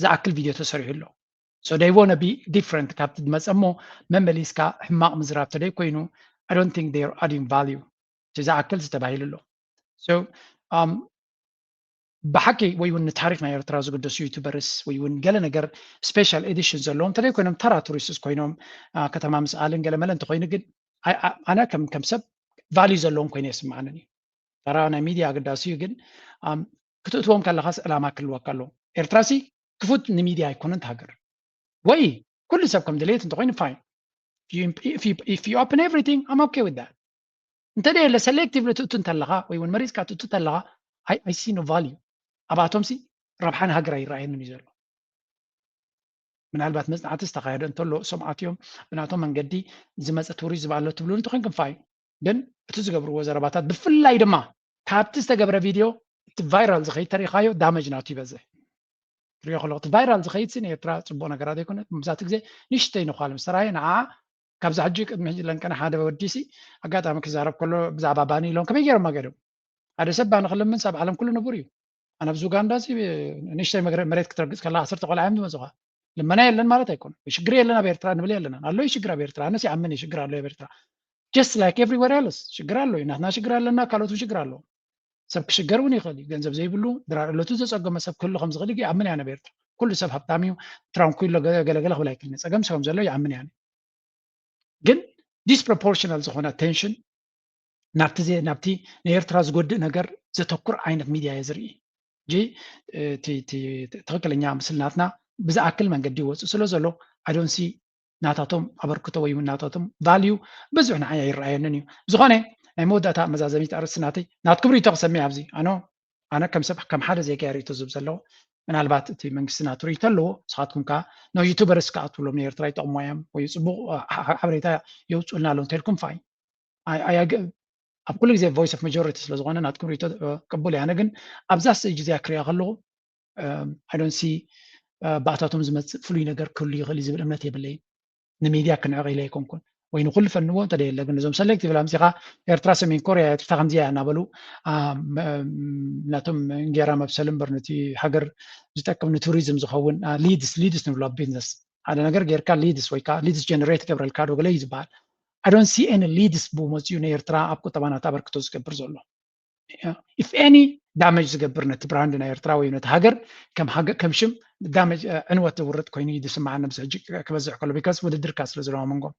ዝኣክል ቪድዮ ተሰሪሑ ኣሎ so they want to be different ካብቲ ዝመፀ እሞ መመሊስካ ሕማቕ ምዝራብ ተደይ ኮይኑ I don't think they are adding value to ዝኣክል ዝተባሂሉ ኣሎ so ብሓቂ ወይ እውን ንታሪክ ናይ ኤርትራ ዝገደሱ ዩቱበርስ ወይ እውን ገለ ነገር ስፔሻል ኤዲሽን ዘለዎም ተደይ ኮይኖም ተራ ቱሪስትስ ኮይኖም ከተማ ምስኣልን ገለ መለ እንተኮይኑ ግን ኣነ ከም ሰብ ቫልዩ ዘለዎም ኮይኑ የስምዓንን እዩ ተራ ናይ ሚድያ ኣገዳሲ እዩ ግን ክትእትዎም ከለኻስ ዕላማ ክህልወካ ኣሎ ኤርትራ ሲ ክፉት ንሚድያ ኣይኮነን ትሃገር ወይ ኩሉ ሰብ ከም ድሌት እንተኮይኑ ፋይን if you open everything I'm okay with that እንተደየለ ሴሌክቲቭ ትእቱ እንተለኻ ወይ እውን መሪፅካ ትእቱ እንተለኻ I see no value ኣባቶም ሲ ረብሓን ሃገር ኣይረኣየንን እዩ ዘሎ ምናልባት መፅናዕቲ ዝተካየደ እንተሎ ሰምዓትዮም ብናቶም መንገዲ ዝመፀ ቱሪዝም ኣሎ ትብሉ እንተኮይንኩም ፋይን ግን እቲ ዝገብርዎ ዘረባታት ብፍላይ ድማ ካብቲ ዝተገብረ ቪድዮ እቲ ቫይራል ዝኸይድ ተሪኻዮ ዳመጅ ናቱ ይበዝሕ ትሪኦ ከለኹ እቲ ቫይራል ዝኸይድ ሲ ንኤርትራ ፅቡቅ ነገራት ኣይኮነት መብዛሕትኡ ግዜ ንእሽተይ ንኳል ምስ ተራእየ ንዓ ካብዚ ሕጂ ቅድሚ ሕጂ ለንቀና ሓደ ወዲ ሲ ኣጋጣሚ ክዛረብ ከሎ ብዛዕባ ባኒ ኢሎም ከመይ ገይሮም መገዶም ሓደ ሰብ ባኒ ክልምን ሰብ ዓለም ኩሉ ንቡር እዩ ኣነ ኣብዚ ኡጋንዳ ሲ ንእሽተይ መሬት ክትረግፅ ከላ 10 ቆልዓ እዮም ዝመፅኻ ልመና የለን ማለት ኣይኮነ ሽግር የለን ኣብ ኤርትራ ንብል የለና ኣሎ ሽግር ኣብ ኤርትራ ኣነስ ይኣምን ሽግር ኣሎ ኣብ ኤርትራ just like everywhere else ሽግር ኣሎ ናትና ሽግር ኣለና ካልኦቱ ሽግር ኣሎ ሰብ ክሽገር እውን ይኽእል እዩ ገንዘብ ዘይብሉ ድራርለቱ ዘፀገመ ሰብ ክህሉ ከም ዝኽእል ይኣምን እያ ኣብ ኤርትራ ኩሉ ሰብ ሃብታም እዩ ትራንኩሎ ገለገለ ክብል ኣይክእልን ፀገም ሰብም ዘሎ ይኣምን እያ ግን ዲስፕሮፖርሽናል ዝኾነ ቴንሽን ናብቲ ንኤርትራ ዝጎድእ ነገር ዘተኩር ዓይነት ሚድያ እየ ዝርኢ እንጂ ትክክለኛ ምስልናትና ብዝኣክል መንገዲ ይወፅእ ስለ ዘሎ I don't see ናታቶም ኣበርክቶ ወይ ናታቶም ቫልዩ ብዙሕ ንዓይ ኣይረኣየንን እዩ ዝኾነ ናይ መወዳእታ መዛዘሚት ኣርእስቲ ናተይ ናትኩም ሪቶ ክሰሚዕ ኣብዚ ኣነ ከም ሰብ ከም ሓደ ዜጋ ሪቶ ዝብ ዘለዎ ምናልባት እቲ መንግስቲ ናቱ ሪቶ ኣለዎ ንስኻትኩም ከዓ ናብ ዩቱበርስ ክኣትውሎም ንኤርትራ ይጠቕሞ እዮም ወይ ፅቡቅ ሓበሬታ የውፅኡልና ኣሎ እንተልኩም ፋይ ኣብ ኩሉ ግዜ ቮይስ ኦፍ ማጆሪቲ ስለ ዝኾነ ናትኩም ሪቶ ቅቡል እያ ግን ኣብዛ ስእጂ እዚኣ ክሪኣ ከለኹ I don't see ባእታቶም ዝመፅእ ፍሉይ ነገር ክህሉ ይኽእል እዩ ዝብል እምነት የብለይን ንሚድያ ክንዕቕ ኢለ ኣይኮንኩን ወይ ንኩሉ ፈንዎ እንተደየለ ግን እዞም ሰሌክቲቭ ላምዚኻ ኤርትራ ሰሜን ኮርያ ኤርትራ ከምዚያ እናበሉ ናቶም እንጌራ መብሰል እምበር ነቲ ሃገር ዝጠቅም ንቱሪዝም ዝኸውን ሊድስ ንብሎ ቢዝነስ ሓደ ነገር ጌርካ ሊድስ ወይ ከዓ ሊድስ ጀነሬት ገብረልካ ዶ ገለ እዩ ዝበሃል I don't see any leads ብመፅኡ ንኤርትራ ኣብ ቁጠባናት ኣበርክቶ ዝገብር ዘሎ if any ዳሜጅ ዝገብር ነቲ ብራንድ ናይ ኤርትራ ወይ ነቲ ሃገር ከም ሽም ዳሜጅ ዕንወት ዝውርድ ኮይኑ ዝስማዓና ምስ ሕጂ ክበዝሕ ከሎ ቢካስ ውድድርካ ስለ ዘለዎ መንጎም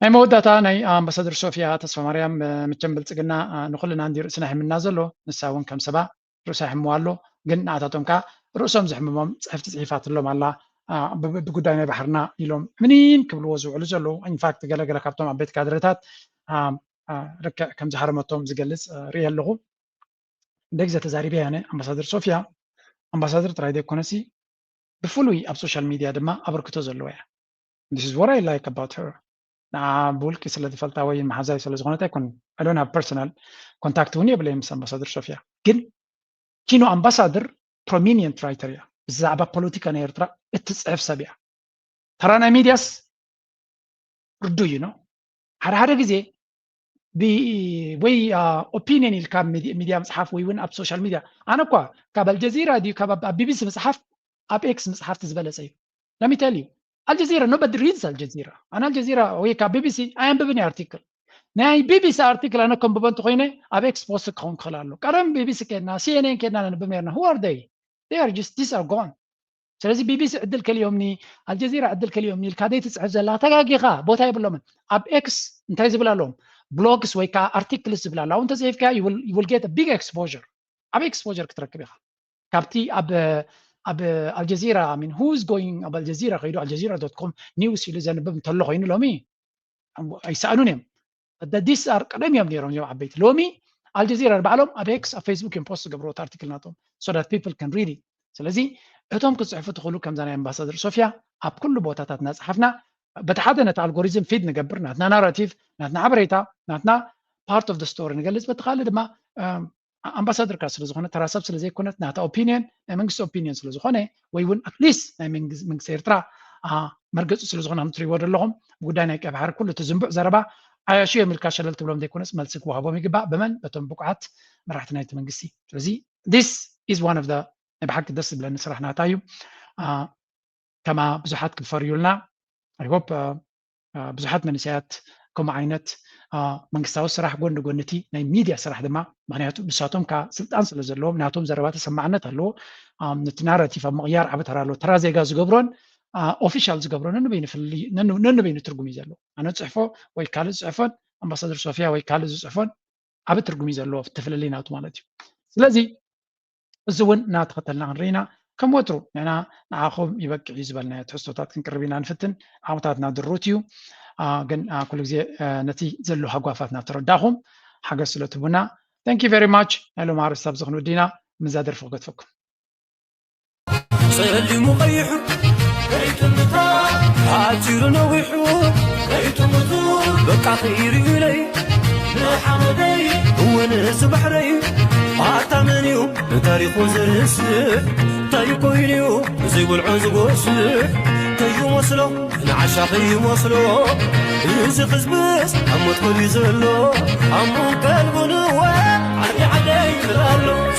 ናይ መወዳእታ ናይ ኣምባሳደር ሶፊያ ተስፋ ማርያም ምቸም ብልፅግና ንኩልና እንዲ ርእስና ሕምና ዘሎ ንሳ እውን ከም ሰባ ርእሳ ሕምዋ ኣሎ ግን ንኣታቶም ከዓ ርእሶም ዝሕምሞም ፅሕፍቲ ፅሒፋትሎም ኣላ ብጉዳይ ናይ ባሕርና ኢሎም ምኒን ክብልዎ ዝውዕሉ ዘለዉ ኢንፋክት ገለገለ ካብቶም ዓበይቲ ካድረታት ርክዕ ከም ዝሃረመቶም ዝገልፅ ርኢ ኣለኹ እንደግዘ ተዛሪበ ያነ ኣምባሳደር ሶፊያ ኣምባሳደር ጥራይ ዘይኮነሲ ብፍሉይ ኣብ ሶሻል ሚድያ ድማ ኣበርክቶ ዘለዋ እያ this is what I like about her بولكي سلدي فلتا وي محزاي سلدي زغونة يكون I don't have personal contact وني بلا يمس أمباسادر صوفيا جن كينو أمباسادر prominent writer يا بزعبا بوليتيكا نيرترا اتسعف سبيع ترانا ميدياس ردو you know هذا جزء وي opinion الكام ميديا مصحف وي وين أب سوشيال ميديا أنا كوا كابل جزيرة دي كابل بي بي سي مصحف أب إكس مصحف تزبالة سيف let me tell you الجزيرة nobody reads الجزيرة أنا الجزيرة وي كاب بي بي سي I am ببني article ناي بي بي سي article أنا كم ببنت خوينة أب إكس بوست كون خلالو كرم بي بي سي كنا CNN كنا أنا بميرنا who are they are just these are gone سلازي بي بي سي عدل كل يومني الجزيرة عدل كل يومني الكادي تسعف زلا تجاجيها بوتاي بلومن أب إكس انتهي زبالهم blogs ويكا articles زبلا لو أنت زيف كا you will get a big exposure أب exposure كتركبها كابتي أب الجزيرة من who's going أب الجزيرة غيرو الجزيرة.com news اللي زين بمطلعوا هنا لومي يسألونهم these are قدام يوم ديرهم يوم عبيت لومي الجزيرة بعلم أب إكس فيسبوك ينبوست قبروا article ناتهم so that people can read it سلازي هتهم كتصحفوا تقولوا كم زنا أمباسادر صوفيا أب كل بوتات ناس حفنا بتحدث عن الجوريزم فيد نجبر ناتنا ناراتيف ناتنا عبريتا ناتنا part of the story نجلس بتخالد ما أمباسادر كاس لزخونة تراسب سلزي كونت ناتا opinion منجس opinions لزخونة ويون at least من سيرترا مرجس سلزخونة هم تري ورد لهم وقدانا كبحر كله تزنبع زربا عايشية من الكاشلة تبلهم دي كونس ملسك وهابو ميجبا بمن بتم بقعات مرحتنا يتمنجسي سلزي this is one of the بحكي دس بلان سرحنا تايو كما بزحات كفريولنا I hope بزحات منسيات كم عينت منقصاو سرح قون قونتي ناي ميديا سرح دما معناته بساتهم كسلطان سلزلهم ناتهم زربات سمعنت هلو نتنارتيف مغيار عبد هرالو ترى زي غاز غبرون اوفيشالز غبرون نبين في نبين ترجمي زلو انا تصحفو وي كال صحفون امباسادر صوفيا وي كال صحفون عبد ترجمي زلو في تفللي ناتو مالتي سلازي الزون ناتقتلنا نرينا كم وترو يعني نعاخم يبقى يزبلنا تحسوتات كنقربينا نفتن عاوتاتنا دروتيو جن كل زي نتي زلو حقوافاتنا ترداهم حاجة سلطبنا thank you very much هلو مع رساب زخنو دينا مزادر فوقت فوق صيلي مقيح بيت المطار عاجر نويحو بيت المطور بقى خيري إلي محمدي هو ناس بحري عتمنيو تاريخ وزرس تايقوينيو زي والعزقوس تيو وصلو العشاقي وصلو يزق زبس عمو تقول يزلو عمو قلبو نوى علي علي يلالو